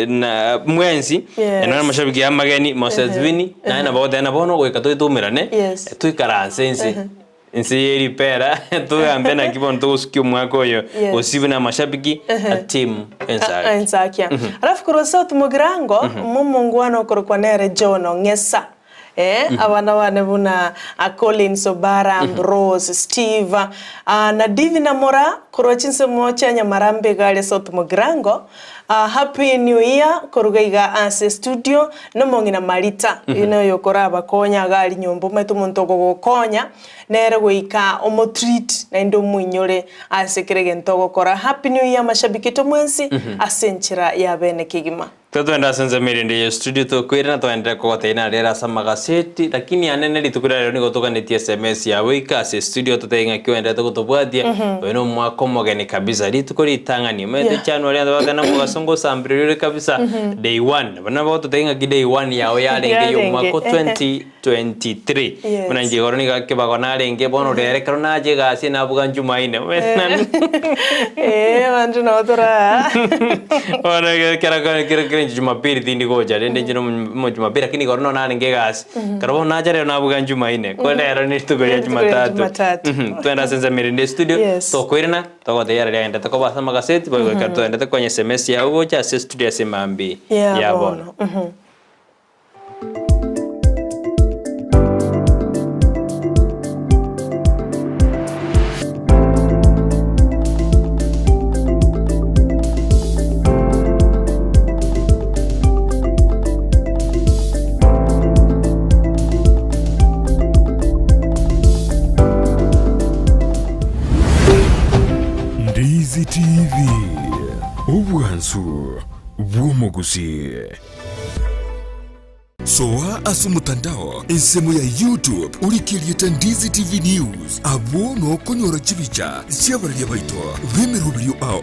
na mwensi na mashabiki ya mageni Moses Vini na bote na bono yukato tumirane tuikaransense Nsiyeri pera tu ambena kibon tu sikio mwako yo osibu na mashabiki a team Ensakia alafu kurosa tumugrango mumungwana korokwanere Jono ngesa abana wane buna Collins Obara Ambrose Steve na Divina Mora kurochinse mocha Nyamarambe gale South Mugrango happy new year korugaiga ase studio no mongina Marita ino yokora abakonya gali nyombo metu muntu gokonya nere goika omo treat na ndo muinyore ase kirege ntogo kora happy new year mashabiki to mwensi asenchira ya bene kigima Tuenda senza mirinde studio to kwira tuenda ko tena rera sama gaseti lakini anene litukura leo niko toka neti SMS ya wika se studio to tenga kwenda to kutobwadia weno mwako mogeni kabisa litukuri tangani mete January ndo bana mwa songo sambrire kabisa day 1 bana boto tenga day 1 yao yale ngeyo mwako 2023 muna njigoro ni gakke bagona lenge bono rere karona je gasi na bugan Jumaine wandu no tora ora kera Jumapili tindi goja dende jino mo Jumapili lakini korno na nge gas karabo na jare na bugan Jumaine ko lero ni to goja Jumatato tuenda senza mirinde studio to kwirna to go tayari yaenda to ko basa magazeti boy ko karto enda to kwenye SMS ya goja studio semambi ya bono Ndizi TV ubwansu bw'umuguzi. Soa asu mutandao insemo ya YouTube urikirieta Ndizi TV News abo no konyora chibicha siabaria baito bemerubrio ao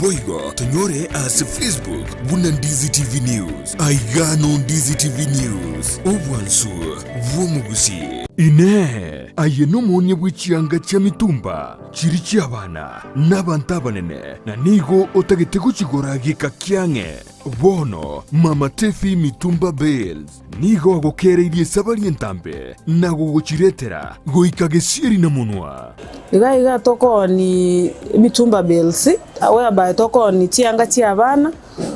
boigo tonyore as Facebook buna Ndizi TV News aigano Ndizi TV News obwansu bw'umuguzi. Ine ayeno monye bw'ikianga kya mitumba kiri ky'abana n'abantu abanene na nigo otagete kukigora gikakyange bono mama tefi mitumba bells nigo agokereirie sabari entambe nago gochiretera goikagesieri na munwa iga toko ni mitumba bells whereby toko ni chianga ky'abana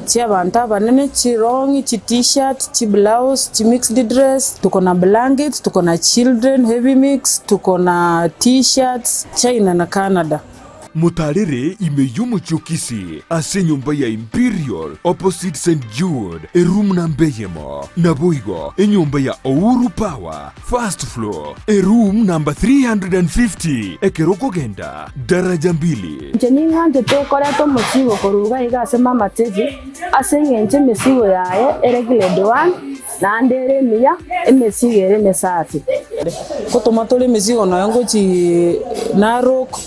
cy'abantu abanene chirongi t-shirt blouse mixed dress tuko na blankets tuko na children heavy mix tuko na t-shirts China na Canada. Mutarere imeyumu chukisi ase nyumba ya Imperial opposite St. Jude room number yemo na boigo nyumba ya Ouru Power first floor room number 350 ekeroko genda daraja 2 njeningante tokoreto musigo koruga igase mama TV asengenje mesigo yaye eregilede 1 na ndere miya emesigo ere mesati kotoma tole mesigo na yango chi Narok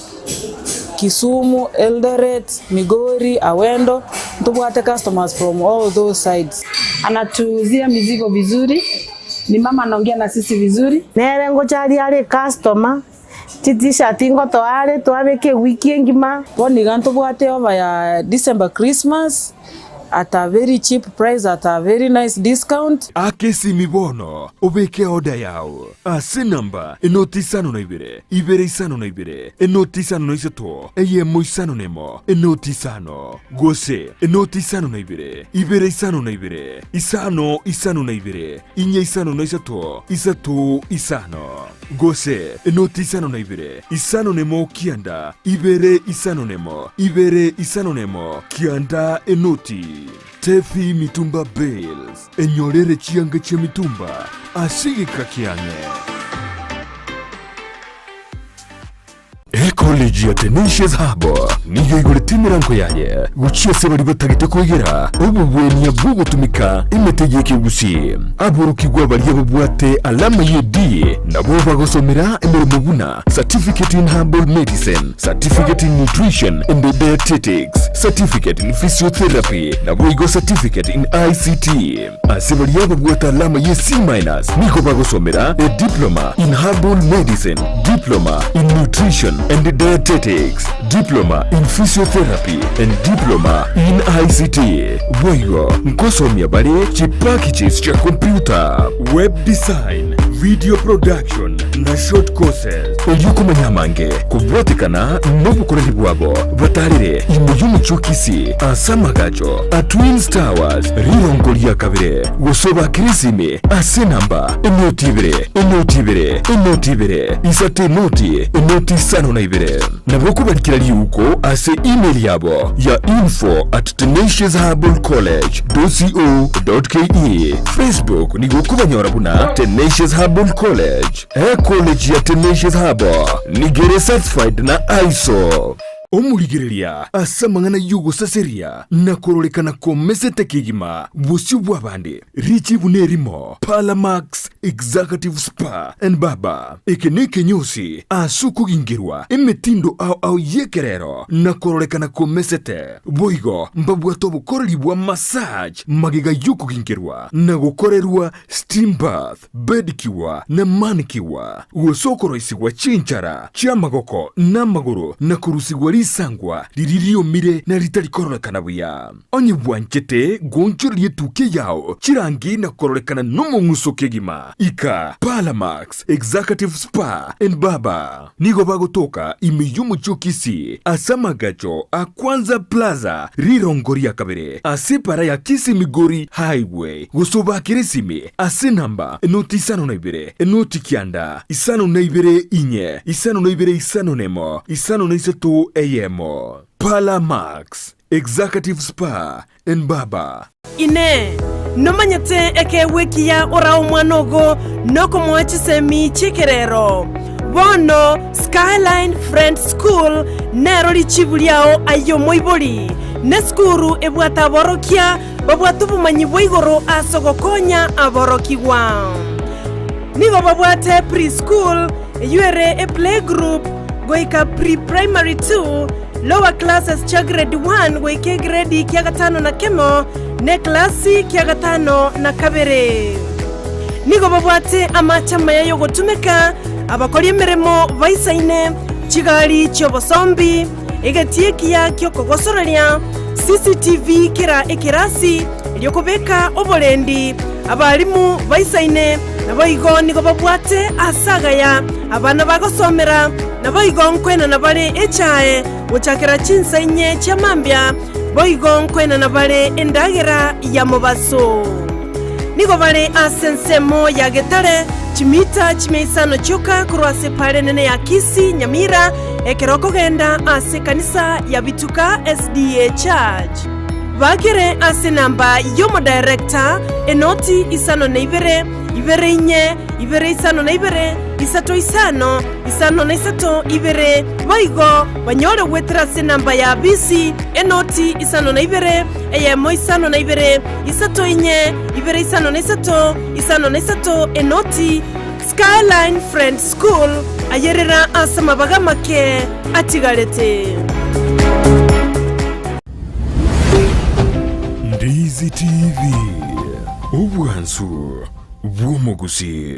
Kisumu, Eldoret, Migori, Awendo, tupate customers from all those sides. Anatuuzia mizigo vizuri, ni mama anaongea na sisi vizuri. Nere ngochari ale customer, t-shirt ngoto ale twabeke wiki ngima. Woni ganto bwate over ya December Christmas at a very cheap price, at a very nice discount. Akesi mibono obeke oda yao ase namba enotisano na ibere isano na ibere enotisano na isato eyemo isano nemo enotisano gose enotisano na ibere isano na ibere isano na ibere inye isano na isato isano gose enotisano na ibere isano nemo kianda ibere isano nemo kianda enoti. Tefi mitumba bells enyorere chianga cha mitumba asigika kiange. College ya Tenacious Harbor niyo igorete imirango yaye guciye se bari batagite kwegera ububweni bwo tumika imetegeke Gusii aburukigwa bari yabubwate alama yedi nabo bagosomera emirimo buna certificate in herbal medicine, certificate in nutrition and dietetics, certificate in physiotherapy nabo igo certificate in ICT asibari yabubwate alama ye C- niko bagosomera a diploma in herbal medicine, diploma in nutrition and dietetics, diploma in physiotherapy and diploma in ICT. Boigo nkosomya bale chipakichis cha computer, web design, video production na short courses. Oyukumanya mange kubwatikana n'obukoreri bwabo batarire imuyumu chukisi asamagacho a Twins Towers rirongo lya kabire gusoba kirisime ase namba enotibere isate enoti sano na ibere nabo kubandikira liuko ase email yabo ya info@tenaciousherbalcollege.co.ke. Facebook ni gukubanyora buna Tenacious Herbal College. College ya Tenacious Herbal ni gere certified na ISO. Omurigereria asamangana yugo saseria na korolekana komesete kigima busi bwabande richi bunerimo Palamax Executive Spa and Baba ekeneke nyosi asuku gingirwa emetindo au yekerero na korolekana komesete boigo mbabwato bukoreri bwa massage magiga yuko gingirwa na gukorerwa steam bath bedikiwa na manikiwa usokoro isigwa chinchara chamagoko na maguru na kurusigwa sangwa liririo mire na litari korolekana buya onye bwanchete gonchori yetuke yao chirangi na korolekana nomo ngusoke gima ika Palamax Executive Spa and Baba nigo bagotoka imeyumu chukisi asamagacho akwanza plaza rirongoria kabere asepara ya Kisii Migori highway gusoba kirisime ase namba enoti isano na ibere enoti kianda isano na ibere inye isano na ibere isano nemo isano na isato eyemo Palamax Executive Spa and Baba ine nomanyete eke wiki ya ora umwanogo noko mwachisemi chikerero bono Skyline Friends School nero lichibuliao ayo moiboli ne skuru ebwata borokia babwatu bumanyi bwigoro asogokonya aborokigwa nigo babwate preschool yuere a playgroup goika pre-primary 2 lower classes cha grade 1 goike grade kia gatano na kemo ne klasi kia gatano na kabere nigo babwate amachama yayo gotumeka abakora emirimo baisaine kigali cy'obosombi egatie kiya kyo kogosoreria CCTV kira ekirasi lyokobeka obolendi abalimu baisaine naboigo nigo babwate asagaya abana bagosomera naboigo nkwena nabale echae guchakira chinsainye cyamambya boigo nkwena nabale endagera ya mobaso nigo bale asensemo ya getare chimita chimeisano choka kurwase pale nene ya Kisii Nyamira ekeroko genda ase kanisa ya Bituka SDA Church bagere ase namba yomo director enoti isano na ibere inye ibere isano na ibere isato isano na isato ibere baigo banyore wetera ase namba ya BC enoti isano na ibere eyemo isano na ibere isato inye ibere isano na isato enoti Skyline Friends School ayerera asama bagamake atigarete Ndizi TV obwansu bw'omugusii.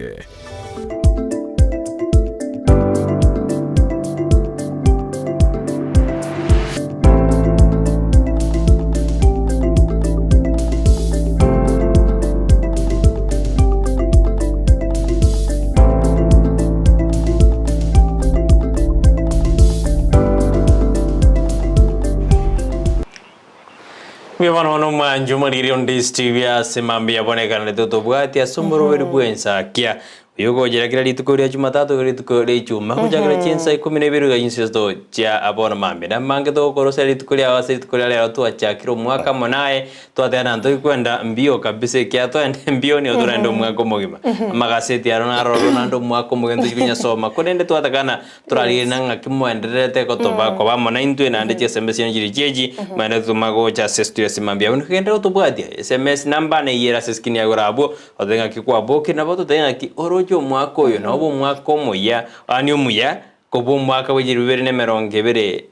Mwana manjuma liri Ndizi TV asemambia bonekana leto bwati asomboro beri Ensakia yuko jira kila litukoria Jumatato litukoria Juma kujagira chensa 12 ga insisto cha abona mambe na mange to korosa litukoria wase litukoria lero tu achakiro mwaka monae to atana ndo kwenda mbio kabisa kiato ende mbio ni odora ndo mwaka mogima magaseti arona rona ndo mwaka mogendo chinya soma konende to atakana turali nanga kimwenderete ko toba ko ba mona intwe na ande SMS njiri jeji mane to mago cha sestu yasimambia unikenda to bwati SMS namba na yera seskini ya gorabo odenga kikwa boki na boto tenga ki orojo mwaka oyo na obo mwaka omuya ani omuya kobo mwaka wejirubere ne meronge bere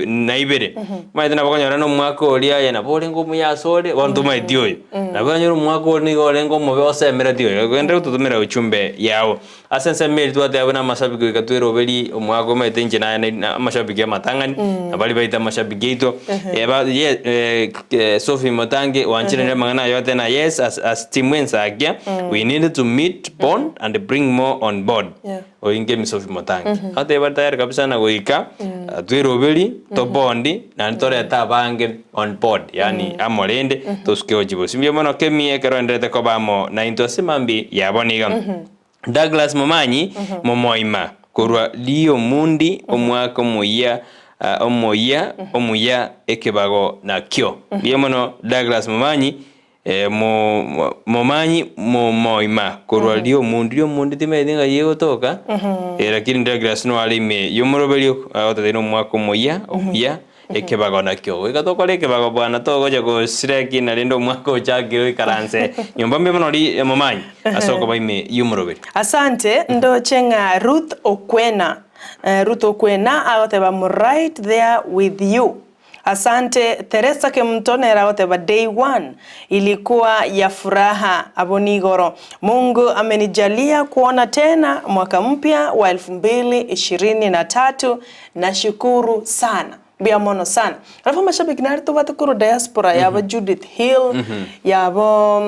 na ibere maite na bakonyora no mwaka olia ya na bolengo muya sole wantu maidio na bakonyora mwaka oni golengo mobe osemera dio kwenda tutumira uchumbe yao asense mail twate abana mashabiki katwero beli omwaka maite nje na mashabiki ya matangani na bali baita mashabiki ito Sophie Motange wanchire ne mangana yote na yes as team Ensakia we needed to meet bond and bring more on board oinge Sophie Motange ate batayar kabisa na goika twero beli to bondi na ntore tabange on board yani amolende toskeo jibo simbye mono kemie kero ndete ko bamo na into simambi yaboniga Douglas Momanyi momoima kurwa liyo mundi omwaka omuya ekebago na kyo biemono Douglas Momanyi Momanyi momoima kurwa liyo mundi timedinga yego toka lakini Douglas no alime yomorobelio otatino mwaka omuya ekebago na kyo ikatoko lekebago bwana togo jago sireki na lendo mwako chakiro ikaranse nyomba mbemo li Momanyi asoko baime yumorobeli asante ndo chenga Ruth Okwena agoteba mu right there with you. Asante Teresa Kemtonera agoteba day 1 ilikuwa ya furaha abonigoro. Mungu amenijalia kuona tena mwaka mpya wa 2023 na shukuru sana. Bia mono sana. Rafa mashabiki nari to batukuru diaspora yabo Judith Hill, yabo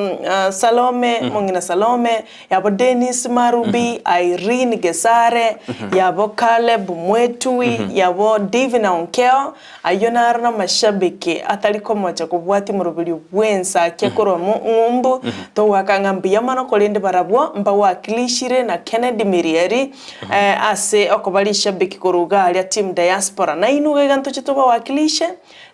Salome, Mongina Salome, yabo Dennis Marubi, Irene Gesare, yabo Caleb Mwetui, yabo Divina Onkeo, ayona arna mashabiki ataliko mocha kubwati murubili Ensakia kuro ngumbu to wakangambia mano kolende barabwa mba wakilishire na Kennedy Mirieri ase okobali shabiki kurugali ya team diaspora na inuga ganto chituba wakilishe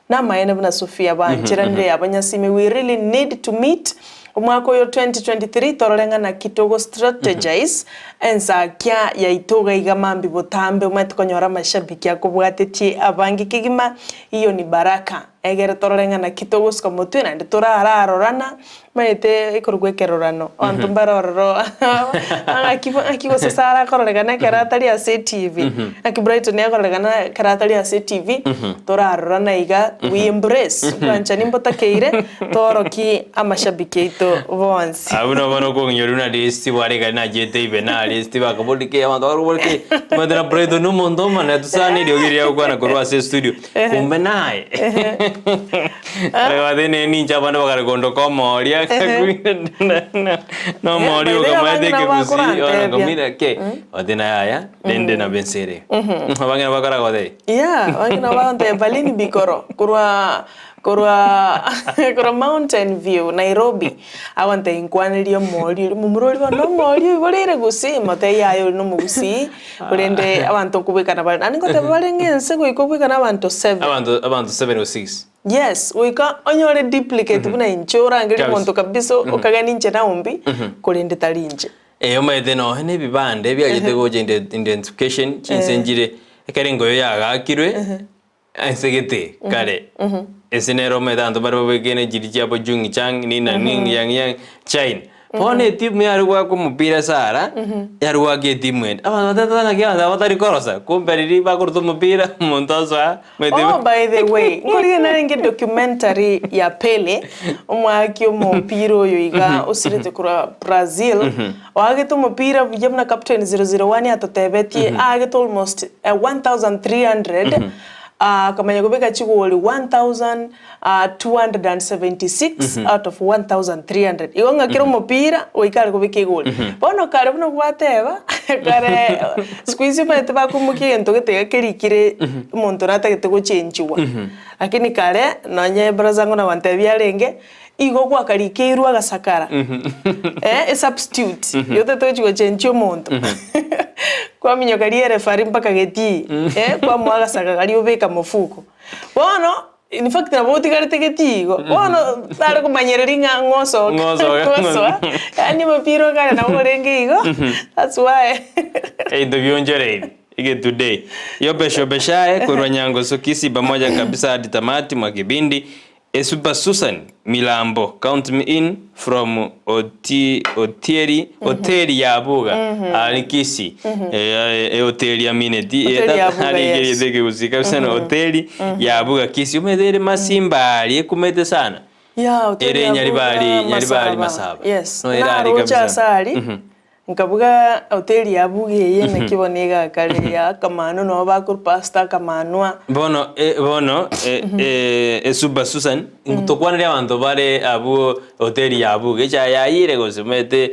na maene buna Sofia banchira nde abanyasime we really need to meet Omwaka uyo 2023 tororenga na kitogo strategize Ensakia ya itoga igamambi botambe umete konyora mashabiki akobwatetie abangi kigima iyo ni baraka egere tororenga na kitogo skomotwe na nditorararorana maite ikorugwekerorano onto mbarororo akibo sesara kororegana karatari ya CTV akibrighton ya kororegana karatari ya CTV torarorana iga we embrace kwancha nimbotakeire toroki amashabiki ito bonsi abuno bono konyoruna list warega na jete ibe na list bakabodike abantu barubodike tumadera brighton no mondo mana tusani diogiria ukwana korwa se studio kumbe naye wadene ninja bana bakare kondo komoria no morio kama de que Gusii ona comida que wadena haya dende na bensere abangena bakara gode wangena bante balini bikoro kurwa mountain view Nairobi awante inkwanelio mori mumurori no mori bolere Gusii mote yayo no Gusii kurende abantu kubikana bali ani ngote bali ngense kubikana abantu 7 or 6. Yes, wika onyore duplicate buna inchora ngiri monto kabisa okagani nche na umbi kurende talinje. Omete no hene bibande byagite goje identification chinsenjire ekarengo yagakirwe ansegete kare esinero medanto baro begene jirija bojungi chang ni na ning yang chain pone timu yarwa ko mupira sara yarwa ke timu abatata kya abatari korosa kumperiri bakurto mupira montosa oh by the way ngori na nge documentary ya Pele umwaki umupira oyo iga usirete kura Brazil wagito mupira yamna captain 001 atotebetie agito almost 1300 kama yakubeka chigoli 1276 out of 1300 igonga kiro mupira oikale kubeka igoli bono kare buno gwateba kare squeeze mate bakumuki ento getega kirikire umuntu natagete gochenjiwa lakini kare nonye brazango na wantebya renge igo kwa karikeirwa gasakara a substitute yote tochwo chenjio umuntu kwa minyo kariere fari mpaka geti kwa mwaga saka kari ubeka mufuko bono in fact na boti kari tegetigo bono tare kumanyereringa ngoso yani mapiro kare na urenge igo that's why the vionjere ige today yo beshae kurwa nyango so Kisii pamoja kabisa hadi tamati mwa kibindi Super Susan Milambo count me in from Oteri ya Buga ali Kisii Oteri ya Mineti ali gege Gusii kabisa na Oteri ya Buga Kisii umedere masimba ali kumete sana Oteri nyari bali masaba yes no era ali kabisa nkabuga hoteli ya Buga yene kibonega kare ya kamano no bakuru pasta kamanwa bono Super Susan ngutokwanira abantu bare abu hoteli ya Buga cha yayire gozumete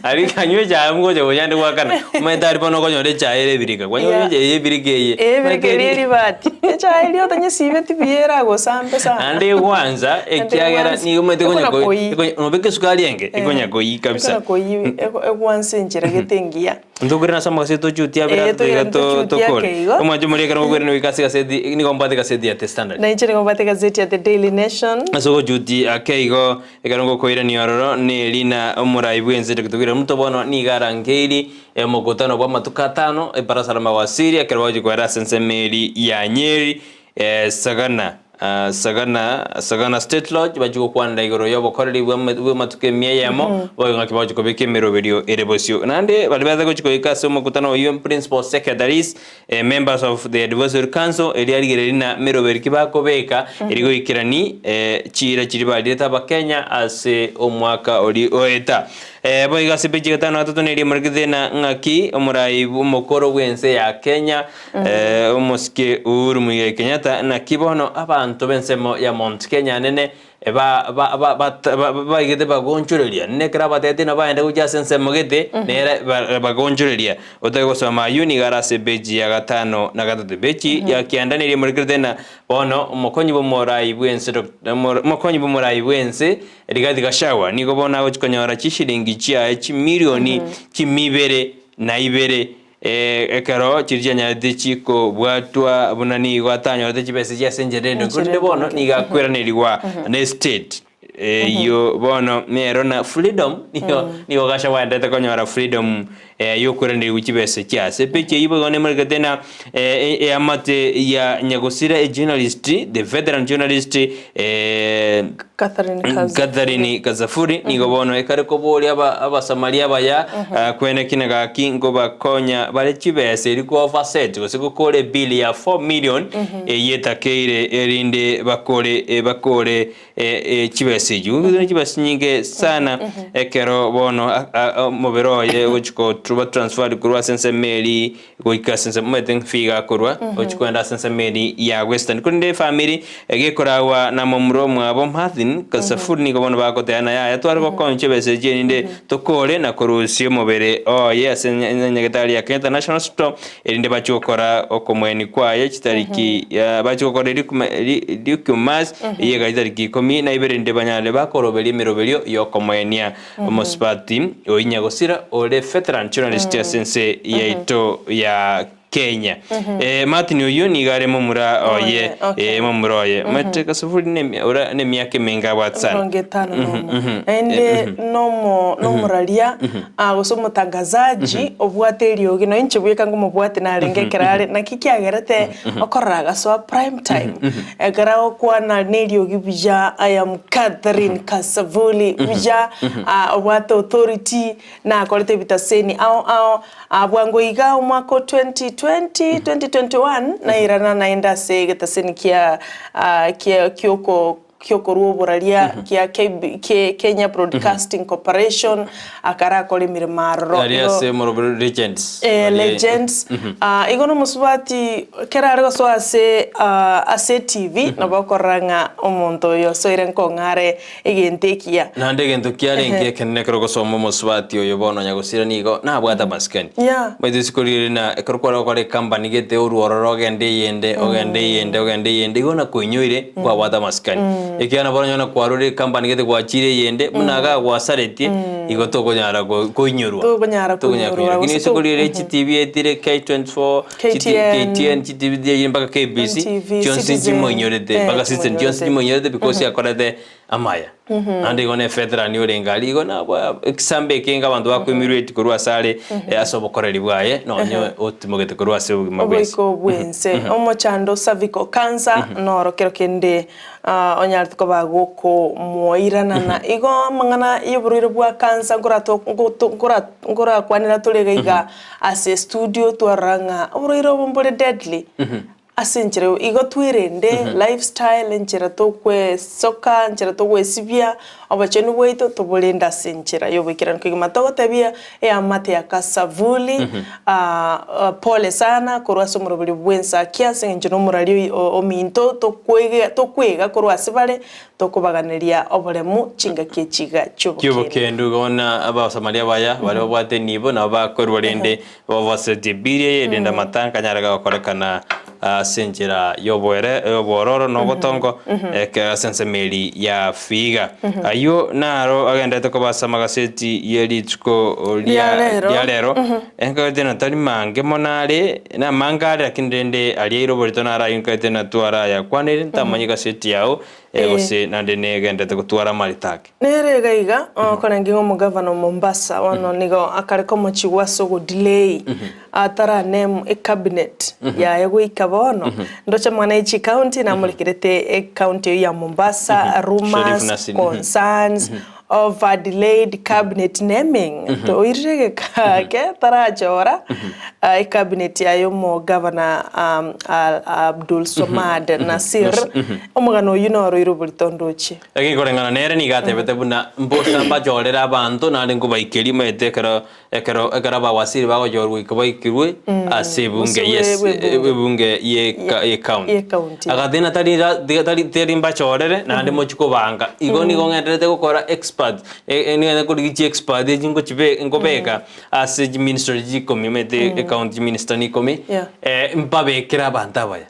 ali kanywe cha mgoje bonyande wakana umedari bono konyore cha ere birika kwanyore birigeye birigeye bati cha ili otanye sibeti biera go sambe sana ande kwanza ekyagera ni umete konyo nobeke sukali yenge ikonya koyi kabisa ekwanse njira getengia ndugura na sama seto chutia bira to kol umanje muri kana ngwere no ikasi kaseti ni kombate kaseti ya standard na ichere kombate kaseti ya The Daily Nation aso juti akeigo ekarongo koira ni ororo ni lina umurai bwenze tukugira mto bono ni garangeri mokotano kwa matuka 5 para salama wasiri akerwaje kwa rasense meli ya Nyeri Sagana State Lodge bajuko kwanda igoro yobo koreli we matuke mieyemo boyo ngakibaje ko beke meroberio erebosio nande balibaza ko chiko ikaso mokutano yo principal secretaries members of the advisory council eliarigerina meroberi kibako beka erigo ikirani chira chiriba direta ba Kenya ase omwaka oli oeta boy gasipe chigata na toto neri markete na ngaki omurai umokoro wense ya Kenya omoske Uhuru Muigai Kenyatta na kibono abantu bensemo ya Mount Kenya nene ba igete bagonchurelia ne kraba tete na baende kuja sense mogete ne bagonchurelia otego soma yuni garase beji ya gatano na gatatu beji ya kiandani ri markete na bono mokonyi bomorai bwense rigadi gashawa niko bona gochikonyora chishiringi chia milioni kimibere na ibere ekaro chirija nyade chiko bwatwa bunani gwatanya ode chibese ya senjerendo kunde bono nigakwera neriwa na state yo bono nero na freedom niyo gasha wandete konyora freedom yokurende wichibese kyase peche yibo gone marketena amate ya nyagosira journalist the veteran journalist Catherine Kazafuri nigo bono ekare ko boli aba Somalia baya kwene kinaga kingo bakonya bale chibese liko offset gosiko kole bill ya 4 million yetakeire erinde bakore chibese ju chibese nyinge sana ekero bono moberoye uchiko truba transfer kurwa sense meri goika sense meten figa kurwa uchiko enda sense meri ya western kunde family egekorawa na momro mwabo Martin Kasafuri ni bono bakoteana ya twariko konche bese jeninde tokore na korusio mobere yes nyagetari ya Kenya National Store erinde bachokora okomweni kwaye chitariki bachokora dikumas yega itariki 10 na iberinde banyale bakorobeli mirobelio yokomwenia omospati oinyagosira ole veteran journalist sense yaito ya Kenya. Martin uyu ni gare momura momuroye. Mate Kasafuri ne miaka menga watsan. Rongetano ende nomuralia agoso mutangazaji obwate riogi no inche bweka ngo mubwate na rengekerare na kikiagerete okoraga so prime time. Egara okwana ne riogi bija I am Catherine Kasafuri bija obwate authority na kolete bitaseni au abwango iga umwako 2021 na irana naenda segeta senikia Kyoko ruoburalia kia Kenya Broadcasting Corporation akara kole mirmaro legends igono musubati kera argo so ase TV na bakoranga omonto yo so irenko ngare egentekia nande gentokia renge kenne krogo somo musubati yo bono nyagosira nigo na bwata maskani medisikorir na ekorokora kore company gete uruororo gende yende igona kuinyoire kwa bwata maskani ekiana bono nyona kwarure company gete gwachire yende munaga gwasareti igotoko nyara koinyorwa to banyara kini sikolire HTV etire K24 KTN TTV mpaka KBC Johnson jimonyorete mpaka system Johnson jimonyorete because yakorete amaya ande gone veteran yorengali igona example kenga bantu bakwemirweti kurwa sare asobokoreri bwaye nonyo otimogete kurwa se mabwese ko bwense omochando cervical cancer norokero kende onyartu ko bagoko moirana na igo mangana iburiro bwa cancer ngora kwanira tolega iga ase studio twaranga uburiro bombole deadly asenjere igo twirende lifestyle enjera tokwe soka enjera tokwe sibia abachenu weito tobolenda senjera yobikira nkigima togotebia amate ya Kasavuli pole sana korwaso murobili bwensa kiase enjeno murario ominto tokwega korwase bale tokubaganiria obolemu chinga kechiga cyubo kendu gona aba Somalia baya bale babwate nibo na bakorwalende babasete birie yenda matanka nyaraga korekana senjera yobororo no gotongo ke sense meri ya figa ayo naro agenda to basa magaseti yelitsko lero enka tena tali mange monale na mangale akindende aliero bolitona ara yunka tena tuara ya kwanere ntamanyika seti yao egose nande negenda to tuara malitake nere gaiga konangingo mu governor Mombasa wano nigo akareko mochiwaso go delay atara name a cabinet ya yego ikabono ndocha mwanaichi county na mulikirete county ya Mombasa rumors concerns of a delayed cabinet naming to irege ke tarajora cabinet ya yomo governor Abdul Somad Nasir omugano yinoro irubultondoche korengana nere ni gatebete buna mbosa mbajorera abantu nari ngo bayikeri metekero ekero bawasiri bago jorwe ikabikirwe asebunge bunge ye county agadena tari mbachorere nandi mochiko banga igoni gongendete gukora expert ene ko gichi expert jingo chibe ngobeka as minister jikomi mete county minister ni komi mpabe kira bantabaya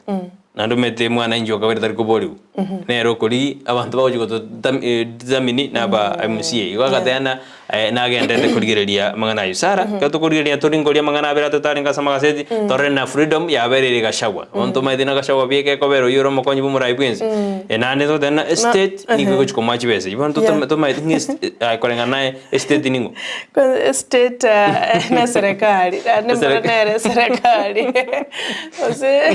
nando mete mwana injo ka werita ko boliu nero kuri abantu bawo jiko zamini na ba MCA igakatana na agendete kurigereria mangana yusara kato kurigeria turingoria mangana abera tutaringa sama gaseti torena freedom ya berere gashagwa onto maidina gashagwa bieke kobero yuro mokonyi bumurai bwensi enane to dena state niko chikoma chibese ibon to maidinga kolenga nae state ningo state na serikali ne mbona serikali ose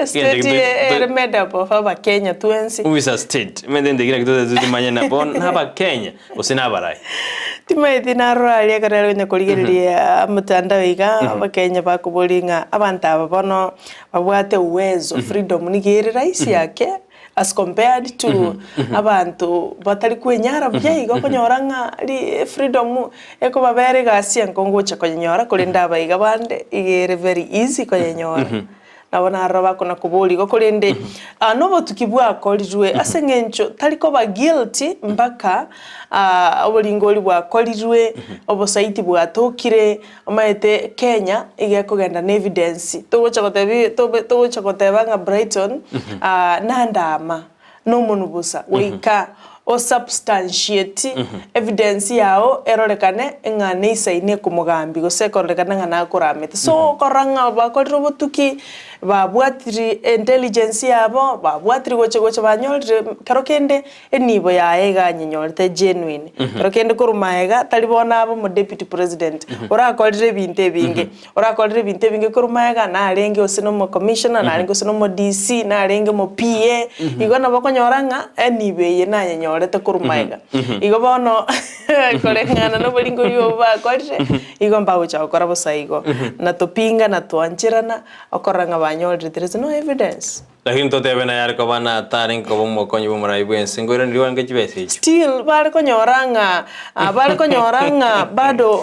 state ermeda po fa Kenya tuensi uisa state mende ndigina kitoza zimanya na bon na Kenya usina barai timaiti narwalia karero nya kurigereria mutandao iga abakenya bakubulinga abantu aba bono babwate uwezo freedom nigiri raisi yake as compared to abantu batari kwenyara byayiga konyoranga ri freedom eko babere gasi nkongocha konyora kulinda abayiga bande igere very easy konyora nabona araba kona kubuli gokolende nobo tukibwa kolijwe asengencho taliko ba guilty mpaka obolingoli bwa kolijwe obosaiti bwa tokire omaete Kenya igekogenda na evidence togocha goteba nga Brighton nandama no munubusa weika o substantiate evidence yao erorekane ngane isaine kumugambi gosekorekana ngana kuramete so koranga bakoriro botuki babwatiri intelligence yabo babwatiri goche banyolre karokende enibo yae ganyenyorte genuine karokende kurumaega talibona abo mu deputy president orakorire binte binge kurumaega na arenge osino mo commissioner na arenge osino mo DC na arenge mo PA igona bakonyoranga enibe ye na nyenyorete kurumaega igo bono kolengana no bolingo yo bakorire igo mbabucha okora bosaigo na topinga na tuanchirana okoranga there is no evidence. Lakini tote bena yar ko bana taring ko mo konyi mo rai buen singoro ndiwan ke chibese. Still bale ko nyoranga bado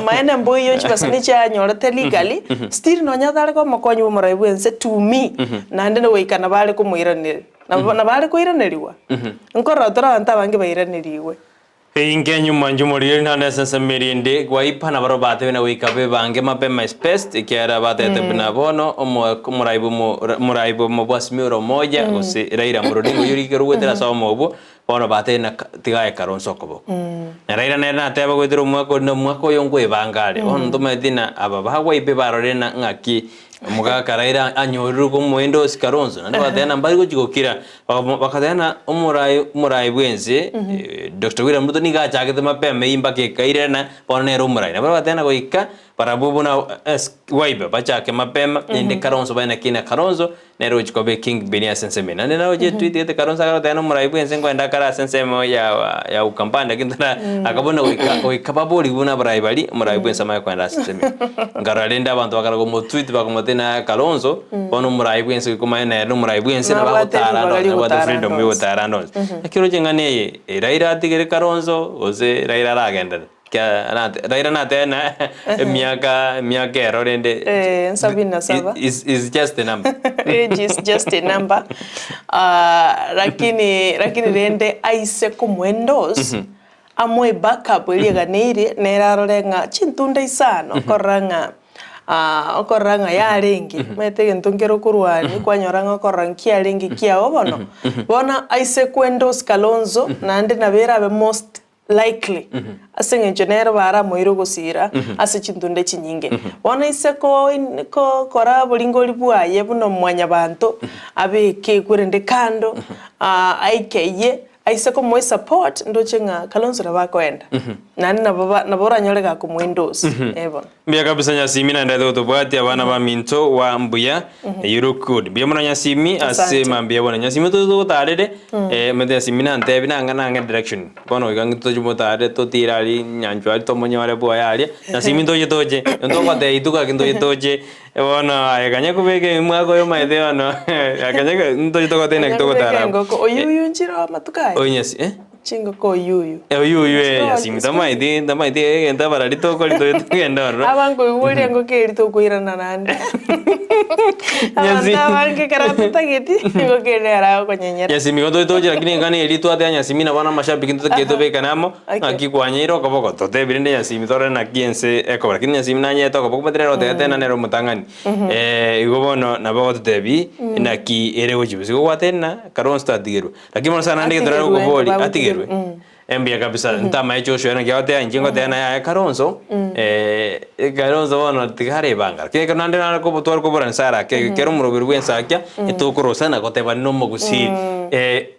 maene mboyo chibasani cha nyorete legally still no nyadale ko mo konyi mo rai buen se to me na ndene weikana bale ko muiranire na bale ko iraniriwa nkora tora anta bange bairaniriwe Ingenyu manjumuri na nesa merinde gwaipa na baro bate na wikabe bange mape my space ikiara bate tebina bono muraibu mo bwasmiro moja ose raira murodingo yuri keruwetera sawa mobo bono bate na tigae karonso kobo na raira na teba gwetero mwako yongwe bangale on to medina ababa gwaipe barore na ngaki muga karaira anyoru ko mwendo sikaronzo na batena mbari ko chigokira bakatena umurai bwenze Dr. William Ruto ni gacha ke mapeme imba ke kairena ponero umurai na batena ko ikka para bubuna waibe bacha ke mapema inde karonzo bana kina karonzo nero chikobe king benia sensemena na oje tweet ete karonzo karo tena umurai bwenze ngwenda kara sensemo ya ukampanda kindana akabona ko ikababoli buna barai bali umurai bwenze ma kwenda sensemena ngaralenda abantu bakara ko mo tweet bako na Kalonzo bono murai bwense kuma ene no murai bwense na bagotara no wa freedom yo tarano akiro jengane raira tigere Kalonzo oze raira ragenda kya raira na tena miaka erorende Sabina saba is just a number age is just a number lakini rende aise kumwendos amwe backup iliganire nerarorenga chintunda isano koranga okoranga ya rengi mete ntongero kurwani kwanyoranga okoranga kia rengi kia obono bona aise kwendos Kalonzo nande nabera be most likely asengenjonero bara moiro gosira ase chintunde chinyinge bona ise ko kora bolingoli bwaye buno mwanya bantu abeke kurende kando aikeye aise ko moy support ndochenga Kalonzo rabakwenda nani nabora nyorega ku Windows ebo bia kabisa nyasimi na ndado to bwati abana ba minto wa mbuya yurukud bia mona nyasimi asema bia bona nyasimi to tarede mede nyasimi na ntebi na ngana direction bono igangi to jumotare to tirali nyanjwa to monyore boya ali nyasimi to yetoje ndo kwa de ituka kindo yetoje bona ayaganya kubege mwago yo maide ono aganya ndo yetoka tena kitoko tara oyuyu njira matukai oynyasi chingo ko yuyu nyasimi tamaide enda barali to ko lindo yetugenda ro abango wuri ngo keri to kuirana nande abango karapita geti ngo kerera ko nyenyera nyasimi ko to lakini ngani elito ate nyasimi na bana mashabiki to keto be kanamo akikwanyiro ko boko to te birinde nyasimi to na kiense eko lakini nyasimi na nyeto ko boko patrero te tena nero mutangani igo bono na boko to tebi na ki ere ojibu sigo watena Kalonzo atigeru lakini mona sana ndike toraro ko boli atigeru embia kabisa ntama echo shwena kyote njingo tena ya Kalonzo Kalonzo wono tigare banga ke kanande na ko botwar ko boran sara ke kero murobiru Ensakia etukorosa na goteba no Gusii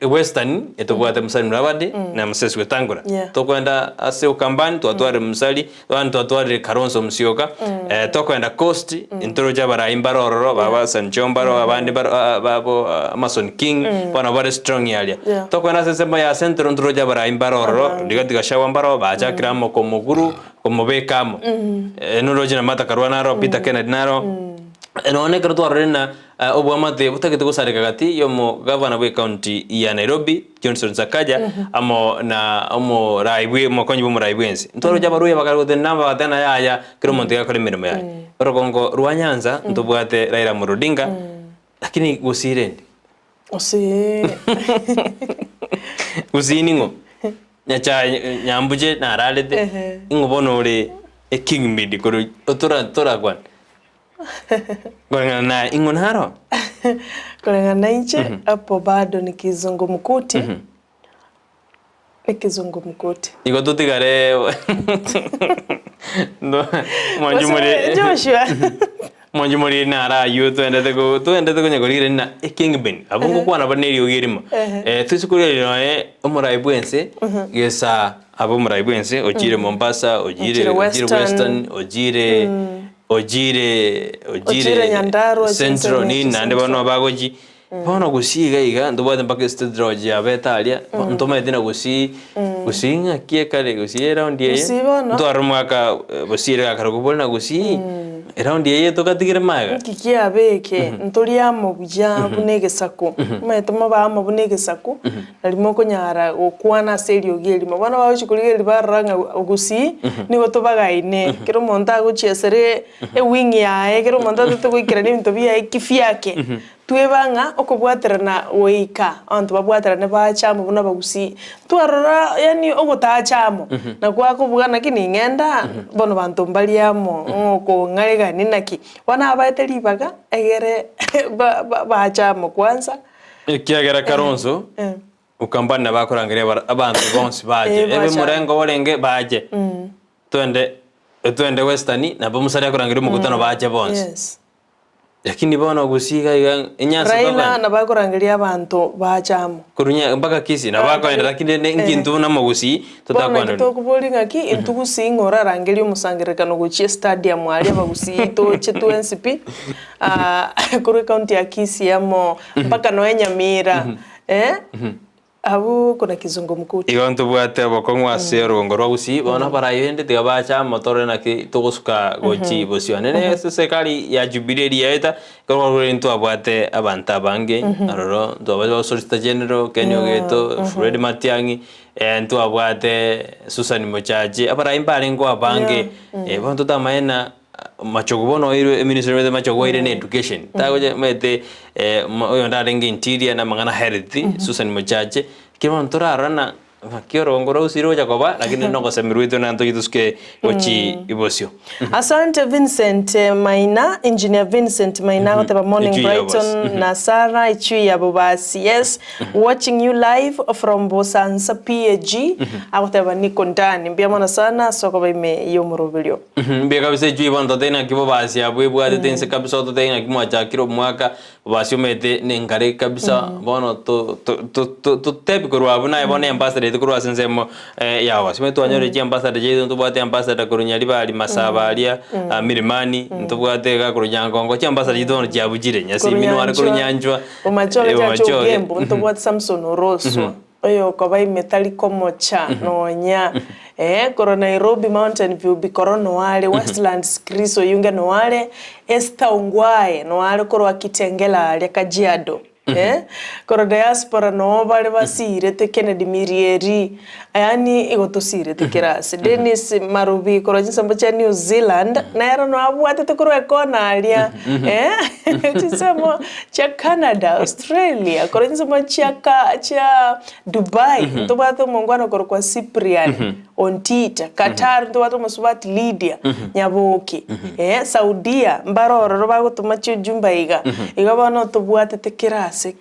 Western etobwate musali murabadi na musesi wetangura tokwenda ase ukambani twatware musali wantu twatware Kalonzo musyoka tokwenda coast intoro jabara imbaroro baba Sanchombaro abandi babo Amazon King bana bare strong yalia tokwenda sese ya centro intoro jabara imbaroro digatiga shawambaro baja kiramo komuguru komobekamo nuroje na mata karwana ro Peter Kennedy naro ene kerto arena obwamate butakete gusarika gati yomo governor we county ya Nairobi Johnson Sakaja amo raibwe mokonyi bo raibwense ntoro jabaruye bakarude namba batena yaya kero montiga kore mirimo yaye oro kongo Rwanyanza ntobwate Raila Odinga lakini Gusii Gusii ningo nyacha nyambuje na ralete ingobono ore king midi koro otora kwan Kwa ingonaro kwa inche hapo bado ni kizungumkuti iko tutigare no mwanjumuri Joshua mwanjumuri nara yu tuendete ko nyagorire na kingben abungu kwana baneri ogirima tusikurire no omurai bwense gesa abomurai bwense ojire Mombasa ojire Western ojire Nyandarua Central ni nande bano bagoji bono Gusii gaiga ndobate mpaka state road ya betalia ntoma dina Gusii nga kie kale Gusii round ye ndo arumaka Gusii ga karugubol na Gusii round ye to katigire maga kikia beke ntoria mo buja bunege sako metoma ba mo bunege sako nalimoko nyara okwana serio gelimo bana ba chikulire baranga Gusii nigo to bagaine kero monta guchiesere wing ya kero monta to kuikira ni ntobia ikifiake tuebanga okobwaterana oika antu babwaterana bachamo buna Gusii twarora yani ogotachamo na kwako bugana kini ngenda bono bantu mbaliamo ngoko ngarega ninaki wana abaite libaga egere bachamo kwanza kiagera Kalonzo ukambana bakorangira abantu bonse baje ebe murengo wolenge baje twende Western na bomusari akorangira mukutano baje bonse lakini bona Gusii ga inyansa Raila na bakorangiria abantu bachamo kurunya mpaka Kisii na bakoenda lakini ngintu na Gusii tutakwanda tokubolinga ki intu Gusii ngora rangirio musangirekano guchie stadium ali Gusii to chetu NCP kuri county ya Kisii amo mpaka no Nyamira abu kuna kizungumkuti igonto bwate bokongwa sero ngoro Gusii bona barayende tigabacha motore na ki togosuka gochi bosione ne sekali ya jubilee yaeta ko into abwate abanta bange aroro ndo aba solicitor general Kenyo Geto Fred Matiangi ento abwate Susan Mochaji abara imbale ngo abange bonto tamaena machogobono iro ministry of machogo ire ne education tagoje mete oyo ndarenga interior na mangana health Susan Mochaji kimo ntorarana kioro ngoro usiro jakoba lakini nongo semirwito na nto gituske ochi ibosio asante Vincent Maina engineer Vincent Maina goteba morning Brighton na Sara ichui ya bobasi yes watching you live from Bosansa PAG agoteba niko ndani mbia mona sana soko baime yo murobilio mbia kabisa ichui bondo tena kibobasi abwe bwate tense kabisa to tena kimwacha kiro mwaka bobasi umete nengare kabisa bono to tepi kurwa buna ebone ambassador kurwa sensemo yawa simetu anyore ambassador je ntubwate ambassador kurunyali bali masaba alia milimani ntubwate ga kurunyangongo ambassador jidono jabujire nyasi mino ari kurunyanjwa umachoka cha gembo ntubwate Samson Rosso oyo kobai metali komocha nonya koro Nairobi Mountain View bikorono wale Westlands Kristo yunge no wale Esther Ongwae no wale koro akitengela ya Kajiado koro diaspora no bale basire te Kennedy Mirieri yani igotosire te kirasi Dennis Marubi koro jinsambo cha New Zealand na era no abwate te koro ekona alia Tisemo cha Canada, Australia, korinzemo cha Dubai, ntobato mongwana kwa Cyprian, Ontita, Qatar ntobato musubati Lydia, Nyaboki, Saudia, Mbaroro bago tumacho Jumbaiga, igabano tobwate tekirase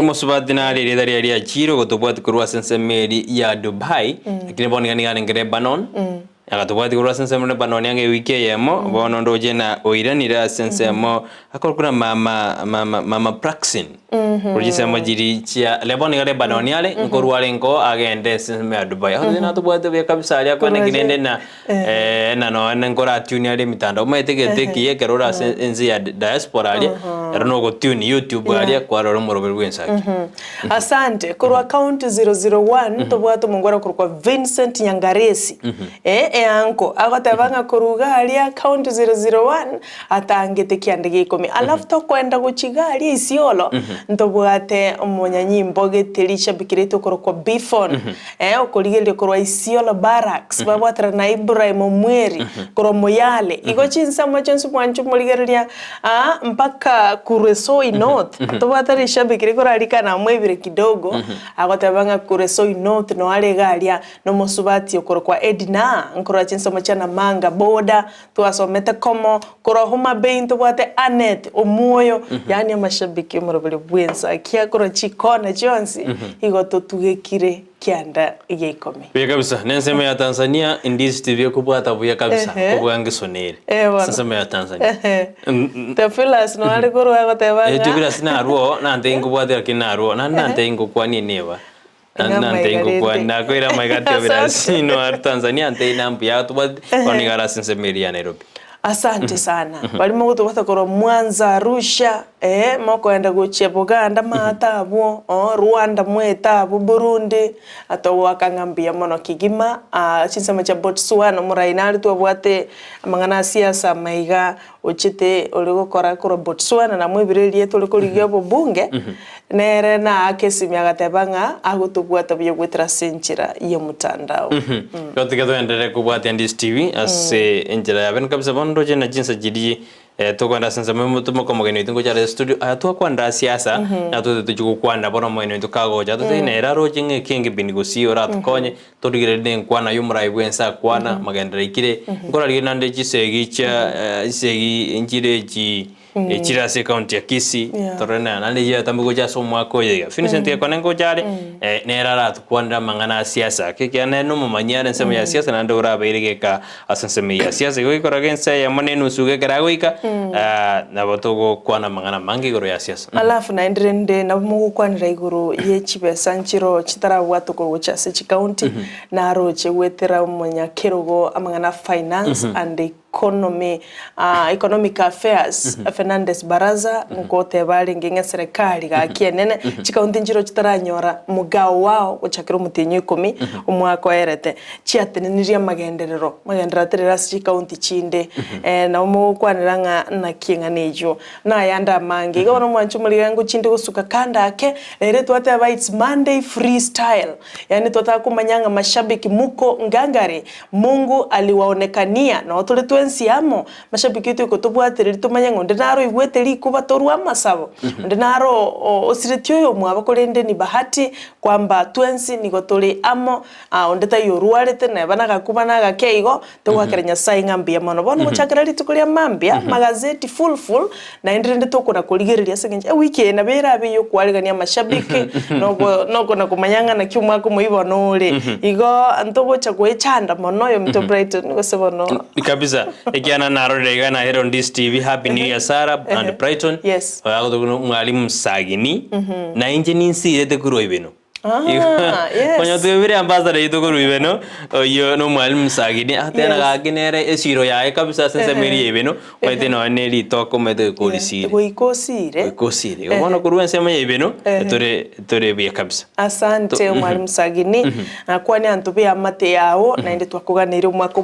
musubati na ri ya jiro go tobwate kurwa sense meri ya Dubai, lakini boni ngani Lebanon. Akatubwati kurwa sense mune Lebanon yange wiki yemo bono ndoje na oiranira sense mo akorkuna mama Praxin. Urjise mo jiri chia Lebanon yale nkorwale nko agende sense me Dubai. Akatubwati tubwate be kabisa ali akwane ginende na no nkora tune yale mitandao meteke ye kerora sense ya diaspora ali erono go tune YouTube ali kwa morobel Ensaki. Asante kurwa account 001 tubwate mongora kurwa Vincent Nyangaresi. Anko agotabanga kuruga ali account 001 atangete kiandege 10 alafu to kwenda guchigali isiolo ntobwate omonyanyi mboge telisha bikirito kwa Bifon okoligerio kwa isiolo barracks babwatra na Ibrahim Mweri kwa Moyale igo chinsa machensu mwanchu moligeria mpaka Kuresoi North tobwata risha bikiriko alika na mwebire kidogo agotabanga Kuresoi North no ale galia no mosubati kwa Edna nkora chinsa machana manga boda tuasomete komo kora homa beinto bwate Anet omoyo yani amashabiki morobele Ensaki kora chikona Jonsi igoto tugekire kianda yeikomi buya kabisa nensema ya Tanzania Ndizi TV kubwata buya kabisa kubwange sonere sensema ya Tanzania tefilas no ale koro agoteba tefilas na ruo na ndengo bwate akina ruo na ndengo kwa ninewa nantengo kwa na kwira magatio birasino ar Tanzania ntena mpya tubati wanigara sense meria Nairobi. Asante sana. Balimo gutubata koro Mwanza, Arusha, moko enda guchia Buganda matabo, Rwanda mwetabo, Burundi, ato wakangambia mono Kigima, chinsema cha Botswana murainali tuwabwate amangana siasa maiga uchite oligo kora koro Botswana na mwibireli yetu liko ligyo bunge nere na akesi miagatebanga agutubwata byo gwitra senchira ye mutandao. Kotika to endere kubwate Ndizi TV ase enjira yaben kabisa bondo je na jinsa jidi tokwanda sense memo tumoko mogeno itungo cha studio atwa kwanda siasa na tujuko kwanda bono mogeno tukago ja tene raro jinge kingi binigusii ora tkonye todigire den kwana yumra ibwensa kwana magendera ikire ngora linande chisegi cha isegi injire ji Chirase county ya Kisii torena nande ya tambugo ja somwa ko yega Vincent ya konengo jale nerara tukwanda mangana siasa kikiane no manyara nsema ya siasa nande ura beirege ka asansema ya siasa go ikoragensa ya manenu suge karagoika na botogo kwana mangana mangi goro ya siasa alafu na ndrende na mugo kwanira iguru ye chibe sanchiro chitara watu ko gocha se county na roche wetera munya kerogo amangana finance and economic affairs Fernandez Baraza ngote bali ngenga serikali ga kienene chikaunti njiro chitaranyora mugao wao guchakira mutinyo 10 umwaka erete chiateneniria magenderero terera chikaunti chinde na umukwaniranga na kinganejo na yanda mangi gono mwanchu muligangu chinde gusuka kanda ake rere twate aba it's Monday freestyle yani kumanyanga mashabiki muko ngangare Mungu aliwaonekania na watu Siamo mashabiki yetu kutubwatirira tumanyango ndenaro igweteri kuba torwa masabo ndenaro osiretyo yo mwabakorende ni bahati kwamba twensi nigotore amo ondeta yoruarete na bana gakuba na gakeigo tugwakerenya sai ngambia mono bono guchakira ritukuria mambia magazeti full na ndrende tokona kuligereria segenje weekend na bera abiyo kwaligania mashabiki noko na kumanyanga na kyumwa ko muibonore igo antogo chagwechanda mono yo mto Brighton ngosebono kabisa ekiana narorega na hero Ndizi TV happy new year Sarah and Brighton yes ago mwalimu Sagini na engineer sirete kuro ibeno yes konyo tuwire ambassador yitokuru ibeno yo no mwalimu Sagini atena gaginere esiro yae kabisa sense meri ibeno waite no neli toko mete kolisire goikosire ubona kuruense mwe ibeno tore bya kabisa asante mwalimu Sagini akwani antubya amate yawo na inde twakuganira umwaka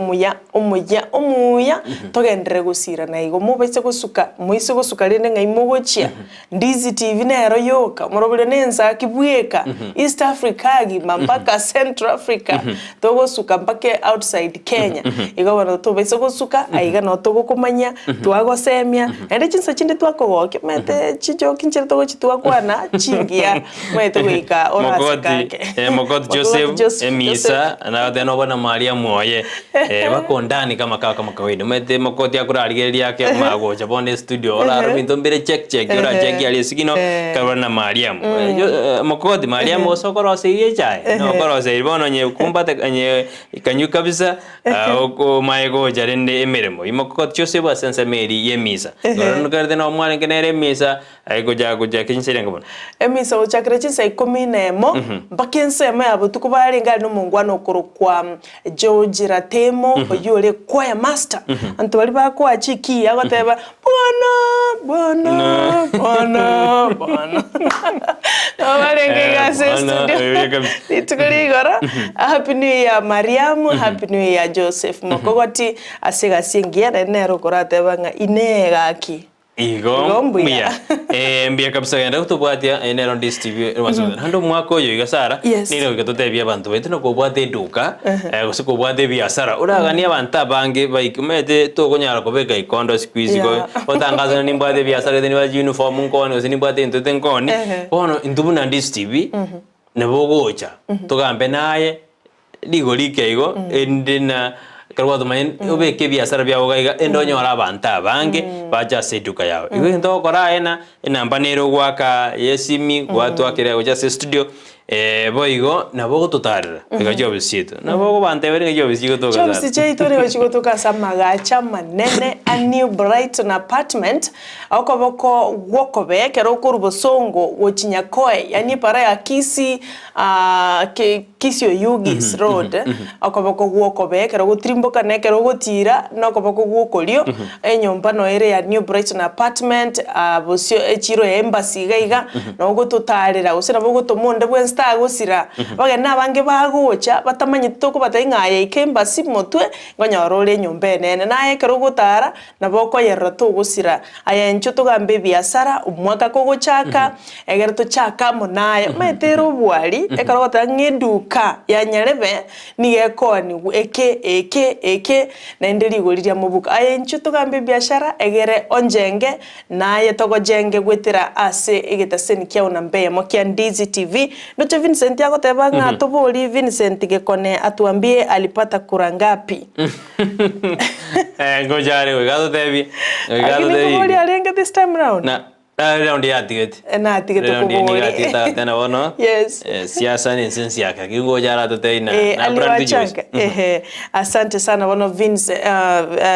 umuya togendere gusira na igo mubese gusuka muise gusuka rene ngai mugochia Ndizi TV nero yoka murobire nensa kibweka East Africa gima mpaka Central Africa togo suka mpaka outside Kenya igo bano tubese gusuka aiga no togo kumanya twago semia ende chinsa chinde twakogoke mete chijo kinchire togo chitwakwana chingia mete goika orasika Mokoti Joseph Emisa na theno bana Maria Moye bakondani kama kawaida mete Mokoti akurarigeria yake magocha bone studio ora rubinto mbere check ora check ali sikino kabana Maria Mokoti Maria Mosokoro serie chai no koro serie bono nye kumbate nye kanyu kabisa oko maego jarende emeremo Mokoti Joseph asensa meri Emisa no garde no mwana kenere Emisa aigo ja kinchire ngabona Emisa ochakire chinsa 11 bakense yabo tukubare ngari no mungwana okorokwa George Ratemo oyore choir master antu bali bakwa chiki agoteba bwana obarenge studio itukurigora happy new year Mariam happy new year Joseph Mokogoti asega singia nero korateba nga inegaki Igo mbia mbia kabisa genda kutubwatia enero Ndizi TV wazo hando mwako yo igasara nino ikatotebia abantu betu no kubwate duka gusiko bwate biasara uragania abantu bange bayikumete to konyara kobeka ikondo squeeze go otangaza ni mbwate biasara ni ba uniform nkone ni mbwate ntote nkone bono indubuna Ndizi TV nabogocha tugambe naye ligo likeigo endina karwa tumain ubeke biasara bya ogaiga endonyora abantu bange baja seduka yawe iwe ndo kora ena mbanero gwaka yesimi gwatu akire goja studio boigo nabo tutarira igajo bisito nabo bantebere igajo bisiko to kaza chomsi cheito ne chiko to kasa magacha manene a new Brighton apartment akoboko gwokobe kero kurubosongo wochinyakoe yani para ya Kisii Kisii Yugis Road akoboko gwokobe kero gutrimboka ne kero gutira nakoboko gwokolio enyomba no ere ya new Brighton apartment bosio echiro embassy gaiga no gututarira usira bo gutomonde bwensta agusira bagena bange bagocha batamanye toko bataingaye ikembassy motwe ngonyorore nyombe nene naye kero gutara naboko yerroto gusira ayencho tugambe biasara umwaka kogochaka egerto chaka monaye metero bwali ekaro batangenduka ya nyarebe nigekoni eke na enderi goliria mubuka ayencho tugambe biashara egere onjenge naye togojenge gwetira ase egetaseni kia unambe mo kia Ndizi TV Dr. Vincent yako tebanga toboli Vincent gekone atuambie alipata kura ngapi ngojare wegato tebi Akini alenga this time round round ya ticket na ticket kuboli ni tena wono yes siasa ni sensi yake ngojara toteina na brand asante sana wono Vincent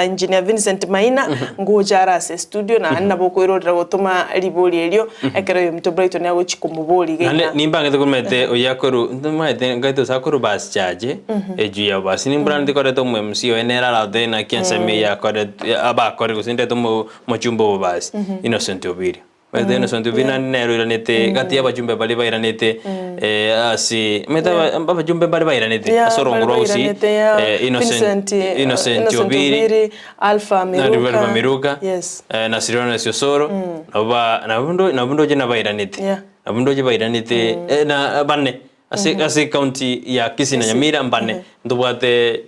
engineer Vincent Maina ngojara se studio na naboko irora gutuma liboli elio ekero mto Brighton yago chikumuboli gena nimbange tukumete oyakoru ntumaite ngaito sakuru bus charge eju ya bus ni brand kore to MC enera la dena kienseme ya kore aba kore kusinde to mochumbo bus Innocent Obiri Wede Innocent Obiri nero iranete gati abajumbe bali bairanete asi meta abajumbe bali bairanete asorongoro usi Innocent Obiri Alpha Miruka yes na Sirona Sosoro nabundo je na bairanete nabundo je bairanete na banne asi county ya Kisii na Nyamira mbane ndubate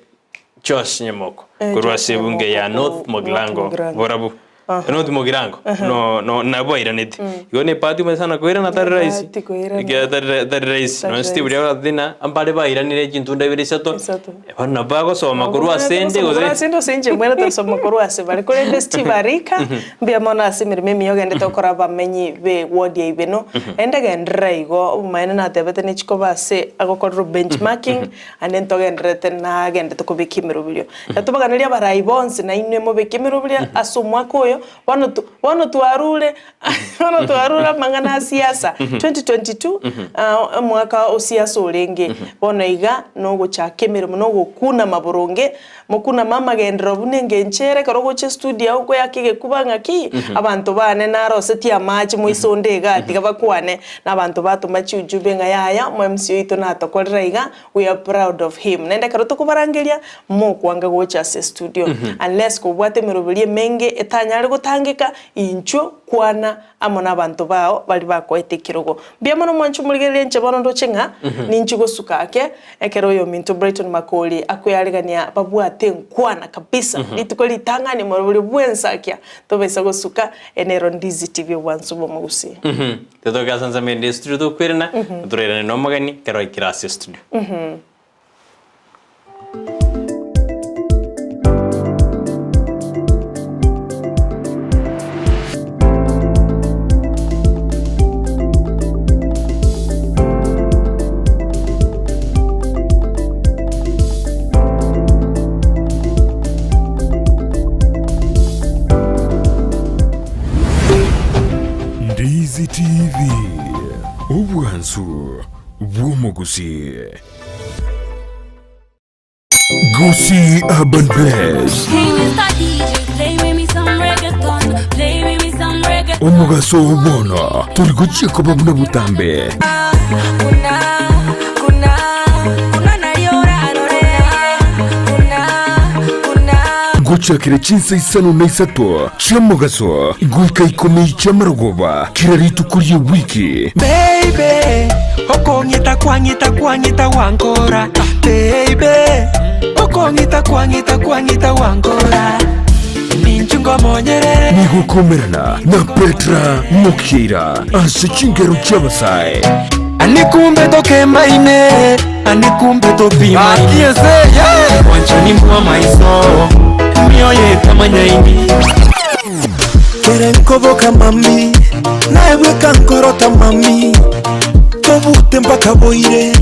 Josh Nyamoko kurwa sebunge ya North Mogirango Borabu North Mogirango no na bairanete yone pati mesana koira na tar raisi ke tar raisi no sti bria dina ambale bairanire chintunda birisato bana bago soma kurwa sende goze sendo senje mwena to soma kurwa se bari kore festivalika mbia mona asimir memi yogende to koraba menyi be wodi ya ibeno ende gendreigo maina na tebete ni chikoba se agokoro benchmarking and to gendrete na gende to kubikimiro bilio yatubaganiria baraibons na inne mo bekimiro bilio asumwa koyo wano tuarule mangana siasa 2022 mwaka osiasa olenge bono iga no gochakemero no gokuna maboronge mukuna mama gendro bunenge nchere karogoche studio uko yakige kubanga ki abantu bane naro setia match muisonde gati kabakwane nabantu batuma chujube nga yaya mwemsio ito natokorera iga we are proud of him nende karoto kubarangeria mo kwanga gocha se studio unless ko bwate merobelie menge etanya nari gutangika incho kwana amona abantu bao bali bakoete kirogo bia mono mwancho muligereria nche bono ndochenga ninchi gosukake ekero yo minto Brighton Makoli akuyaregania babwate nkwana kabisa litukoli tangani morobuli bwensakia tobesa gosuka enero Ndizi TV wansubo mugusi Teto sanza mende studio kwirina turere no magani kero ikirasi studio Ndizi TV Ubwansu Gusii Gusii Urban Blaze Omugaso ubona Turiguchie koba muna butambe Guchakire chinsa isano na isato Chiamugaso Guika ikome chiamaragoba Kiraritu kurie wiki Baby Okongita kwangita wangora Baby Okongita kwangita wangora Ninchungo monyerere Nigukomerana na Petra Mukira Ase chingero chiabasai Anikumbe toke maine Anikumbe topima Akiese Wanchani mwa maiso Mioye kama nyaini Kere nkoboka mami Naeweka nkorota mami Tobute mpaka boire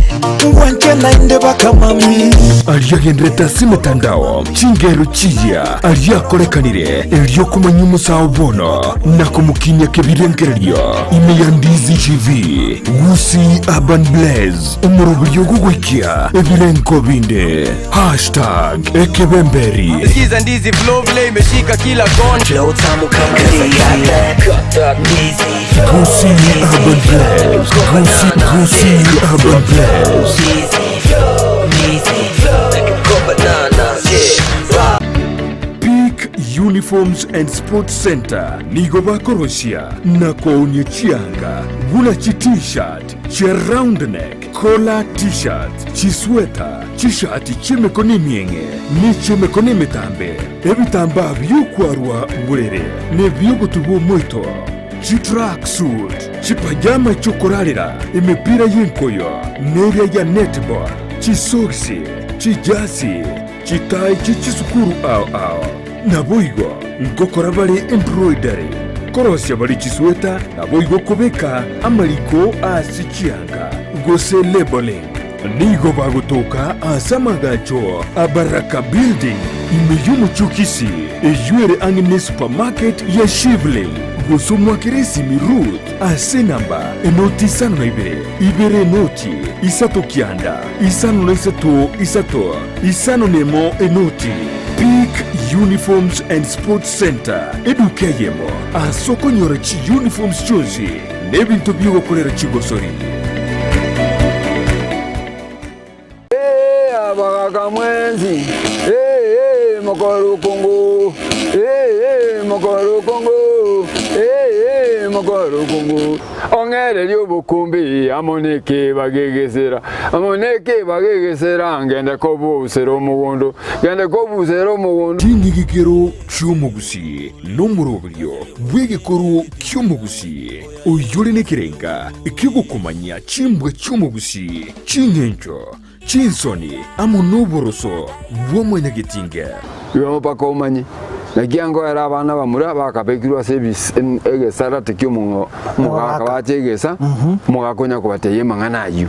Ngwanche nainde baka mami Aliagendreta simetandao Chingero chia Aliakorekanire Elio kumanyumu sao bono Na kumukinya kebirenkererio Ime ya Ndizi TV Gusii Urban Blaze Umurubio gugwikia Ebirenko binde Hashtag Ekebemberi Sikiza Ndizi flow vile imeshika kila kona Flow tamu kama Ndizi Gusii Urban Blaze Gusii Urban Blaze Peak Uniforms and Sports Center Nigo bakoroshia na kwaonye chianga Gula chi t-shirt Chia round neck Collar t-shirt Chi sweater Chi-shirt chimekoni mienge Ni chimekoni metambe Ebitamba vyukwarwa burere Ne vyugutubu muito Chi track suit Chi pajama chokorarira Imepira yinkoyo Neria ya netball Chi soksi Chi jasi Chi tai chi chisukuru ao Naboigo Nkokora bali embroidery Korosya bali chisweta Naboigo kubeka Amaliko asi chianga Gose labeling Nigo bagotoka asamagacho Abaraka building Imeyumu chukisi Ejuere angine supermarket ya Shivling Gosumwa kiresi mirut Ase namba Enoti sano na ibere enoti Isato kianda Isano na isato Isano nemo enoti Peak Uniforms and Sports Center Edukeyemo Asoko nyorechi uniforms chozi Nebinto biyo kolera chigosori Abagaga mwenzi Mokoro Kongo Mokoro Kongo Ongere lyobukumbi amoneke bagegesera ngende kobusero mugondo Tingigikero cy'umugusii n'umurobyo bw'igikoro cy'umugusii uyure nekirenga ikigukumanya chimbwe cy'umugusii chinyencho chinsoni amunuboroso bw'omunyagitinga yo bakomanye nagiango era abana bamura bakabekirwa service egesara tekyo mugaka bategesa mugakonya kubateye mangana ayu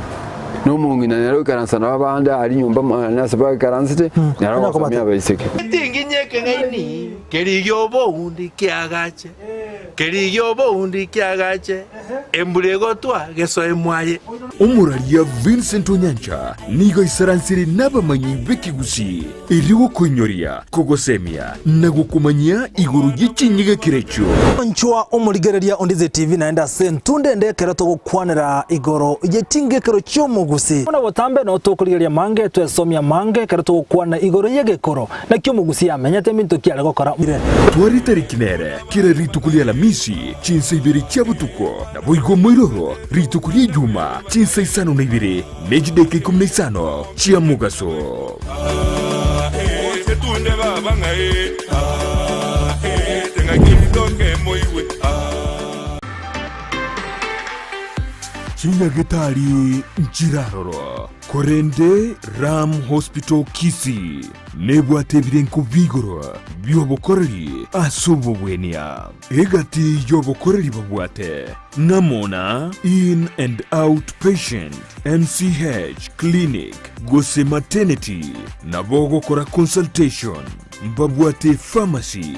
no mungina nero karansana babande ari nyumba nasaba karansite nero komya bayiseke Tinginyeke ngaini Kerigyo bohundi kiagache Keriyo boundi kiagache embulego twa geso emwaye Umuraria Vincent Onyancha nigo isaransiri n'abamanyi b'Ekigusii irigo kunyoria kugosemia na gukumanya iguru y'ikinyiga kirecho Nchwa umurigereria Ndizi TV naenda sentunde ndekera tugukwanira igoro yetingekero cyomu Gusii ona botambe no tukurigeria mange twesomia mange kera tugukwana igoro yegekoro na cyomu Gusii amenyete minto kiale gukora twari tariki nere kira ritukulia la misi chinsa ibiri cyabutuko na boigo moiroro ritukulia juma chinsa isano na ibiri nejideke 15 chia mugaso tunde baba ngai tenga kimitoke moiwe Chinya getari nchiraroro Korende Ram Hospital Kisii nebwate birenko vigoro byobokoreri asobobwenia egati yobokoreri babwate namona in and out patient MCH clinic Gusii maternity nabogokora consultation babwate pharmacy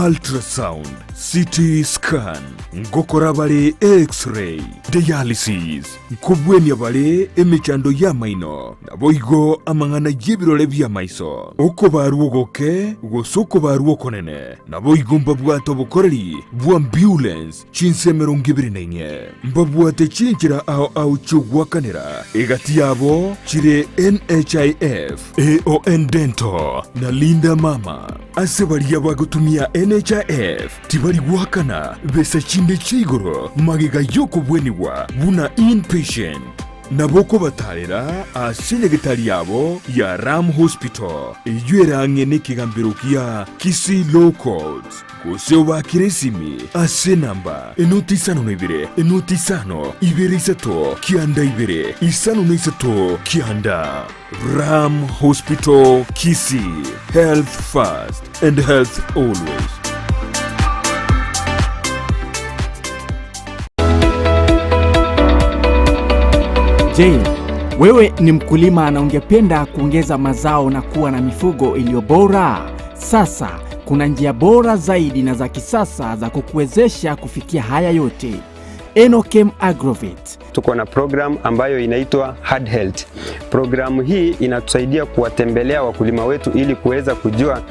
ultrasound CT scan ngokora bale x-ray dialysis nkubwenia bale emechando ya maino naboigo amangana yebirole bya maiso uko barugoke gosoko baruokonene naboigo mbabwato bokoreri bwa ambulance chinsemero ngibirinenye mbabwate chinchira au chugwakanira egati yabo chire NHIF AON dental na Linda mama asebali bagutumia NHIF tibali wakana besa chinde chigoro magega yoko bweniwa buna inpatient naboko batarera asenyegetari yabo ya Ram Hospital iyera ngene kigambirukia Kisii low codes Gusii bakiresimi ase namba enotisano nebire enotisano ibere isato kianda ibere isano neisato kianda Ram Hospital Kisii, health first and health always. Je, wewe ni mkulima na ungependa kuongeza mazao na kuwa na mifugo iliyo bora? Sasa kuna njia bora zaidi na za kisasa za kukuwezesha kufikia haya yote. Enochem Agrovet. Tuko na program ambayo inaitwa Hard Health. Programu hii inatusaidia kuwatembelea wakulima wetu ili kuweza kujua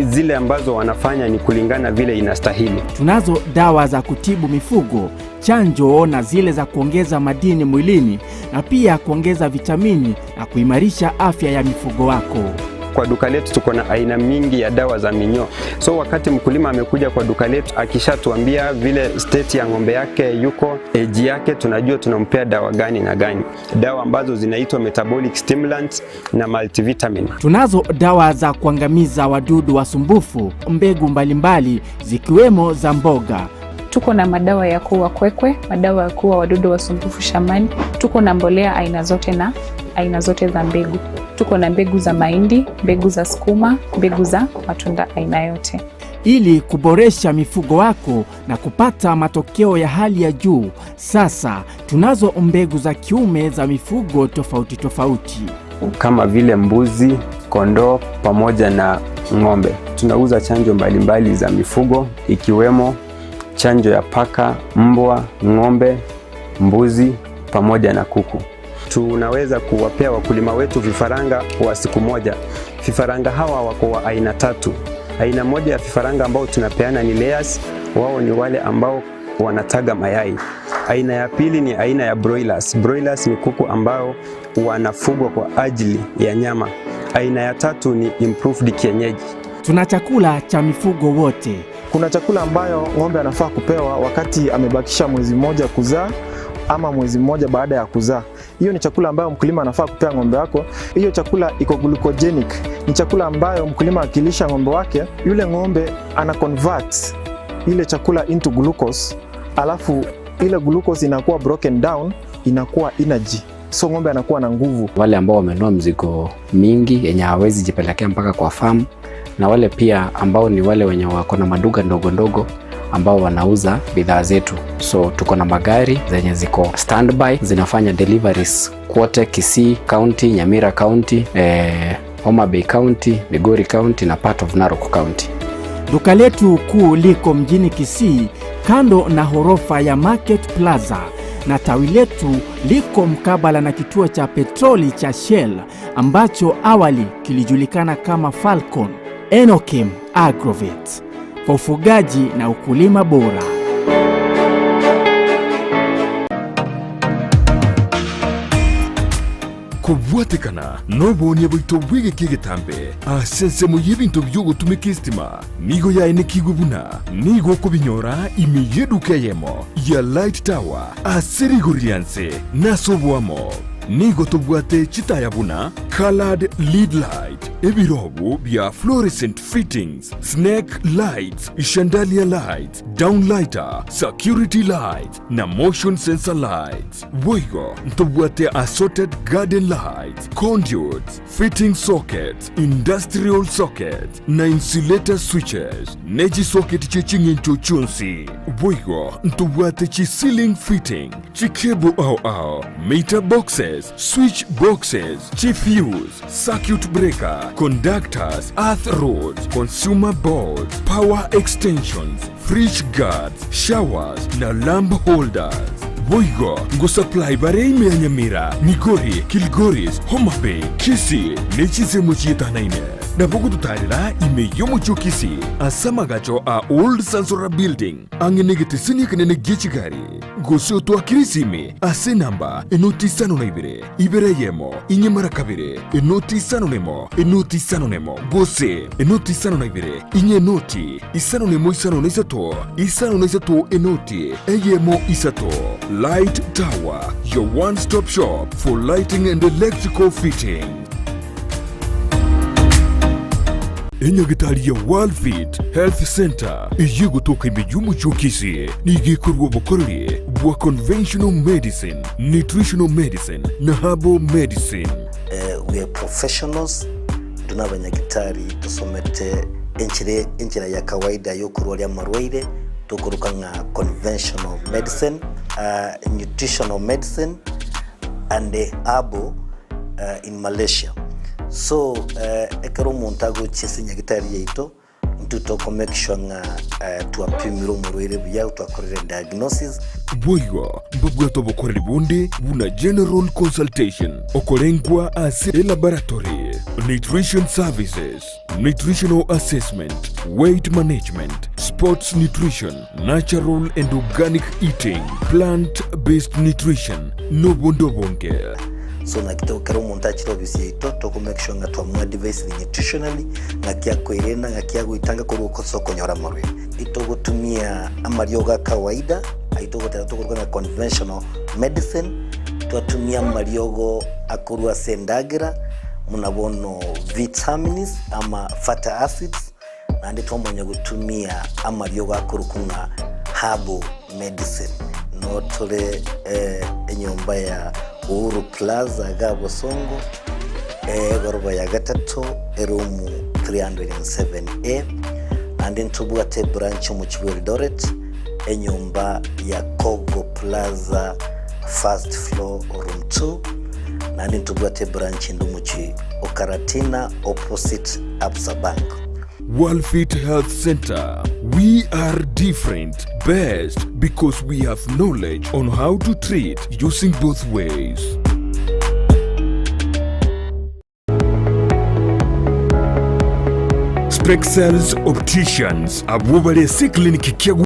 zile ambazo wanafanya ni kulingana vile inastahili. Tunazo dawa za kutibu mifugo, chanjo na zile za kuongeza madini mwilini na pia kuongeza vitamini na kuimarisha afya ya mifugo wako. Kwa duka letu tuko na aina mingi ya dawa za minyoo. So wakati mkulima amekuja kwa duka letu akishatuambia vile state ya ng'ombe yake yuko, age yake, tunajua tunampea dawa gani na gani. Dawa ambazo zinaitwa metabolic stimulants na multivitamin. Tunazo dawa za kuangamiza wadudu wasumbufu, mbegu mbalimbali zikiwemo za mboga. Tuko na madawa ya kuua kwekwe, madawa ya kuua wadudu wasumbufu shambani. Tuko na mbolea aina zote na aina zote za mbegu. Tuko na mbegu za mahindi, mbegu za sukuma, mbegu za matunda aina yote. Ili kuboresha mifugo wako na kupata matokeo ya hali ya juu, sasa tunazo mbegu za kiume za mifugo tofauti tofauti. Kama vile mbuzi, kondoo pamoja na ng'ombe. Tunauza chanjo mbalimbali za mifugo ikiwemo chanjo ya paka, mbwa, ng'ombe, mbuzi pamoja na kuku. Tunaweza kuwapea wakulima wetu vifaranga wa siku moja. Vifaranga hawa wako wa aina 3. Aina moja ya vifaranga ambao tunapeana ni layers, wao ni wale ambao wanataga mayai. Aina ya pili ni aina ya broilers. Broilers ni kuku ambao wanafugwa kwa ajili ya nyama. Aina ya 3 ni improved kienyeji. Tuna chakula cha mifugo wote. Kuna chakula ambayo ng'ombe anafaa kupewa wakati amebakisha mwezi mmoja kuzaa ama mwezi mmoja baada ya kuzaa. Hiyo ni chakula ambayo mkulima anafaa kupea ng'ombe wako. Hiyo chakula iko glucogenic. Ni chakula ambayo mkulima akilisha ng'ombe wake, yule ng'ombe ana convert ile chakula into glucose, alafu ile glucose inakuwa broken down, inakuwa energy. So ng'ombe anakuwa na nguvu. Wale ambao wamenunua mzigo mingi yenye hawezi jipelekea mpaka kwa farm, na wale pia ambao ni wale wenye wako na maduka ndogo ndogo ambao wanauza bidhaa zetu. So tuko na magari zenye ziko standby zinafanya deliveries kote Kisii County, Nyamira County, Homa Bay County, Migori County na part of Narok County. Duka letu kuu liko mjini Kisii kando na ghorofa ya Market Plaza, na tawi letu liko mkabala na kituo cha petroli cha Shell ambacho awali kilijulikana kama Falcon. Enokim Agrovet, kwa ufugaji na ukulima bora. Kubwatikana nobonye bwito bwige kigetambe asense mu yibintu byugo tumikistima nigo ya enekigubuna nigo kubinyora imiyeduka yemo ya Light Tower asirigurianse nasobwamo nigo tubwate chitayabuna colored lead light ebirobu bya fluorescent fittings, snake lights, chandelier lights, downlighter, security lights na motion sensor lights. Boigo tubwate assorted garden lights, conduits, fitting sockets, industrial sockets na insulator switches. Neji socket chechingencho chunsi. Boigo tubwate chi ceiling fitting, chi cable au meter boxes, switch boxes, chi fuse, circuit breaker, conductors, earth rods, consumer boards, power extensions, fridge guards, showers na lamp holders. Boigo ngo supply bareime ya Nyamira, Migori, Kilgoris, Homa Bay, Kisii nechize mochita naine. Na bogo tutarira ime yomo chukisi asamagacho a old Sansora building angenegete sini kanene gechigari gosio to akirisime ase namba enoti sano na ibere yemo inyemara kabire enoti sano nemo gose enoti sano na ibere inye noti isano nemo isano na isato enoti eyemo isato. Light Tower, your one-stop shop for lighting and electrical fitting. Enyagitari ya Worldfit Health Center iyigo toka imeyumu chokisi nigikurwa bukorori bwa conventional medicine, nutritional medicine na herbal medicine. We are professionals, tunabanyagitari tusomete enchira ya kawaida yo kurwalia marwaire tukuruka nga conventional medicine, nutritional medicine and herbal in Malaysia. So ekero montago chesi nyagitari yeito ntutoko make sure nga tuapimiro murwire bya tuakorere diagnosis. Boigo mbubwato bokoreri bunde buna general consultation okorengwa as laboratory, nutrition services, nutritional assessment, weight management, sports nutrition, natural and organic eating, plant-based nutrition, no bondobonge. So na kitokero montachi obisi yeito toko make sure nga tuamua device nutritionally nga kia kwerena nga kia guitanga kuruko soko nyora marwe ito gutumia amarioga kawaida aito gutatukuruka na conventional medicine tuatumia mariogo akurua sendagira munabono vitamins ama fatty acids na ndito mwenye gutumia amariogo akurukunga herbal medicine no tole enyomba ya Uhuru Plaza Gabo Songo goroba ya gatatu erumu 307A and then tubwate branch mu Eldoret enyumba ya Kogo Plaza first floor room 2 and then tubwate branch ndumuchi Okaratina opposite Absa Bank. Worldfit Health Center. We are different, best because we have knowledge on how to treat using both ways. Spexels Opticians, abubale clinic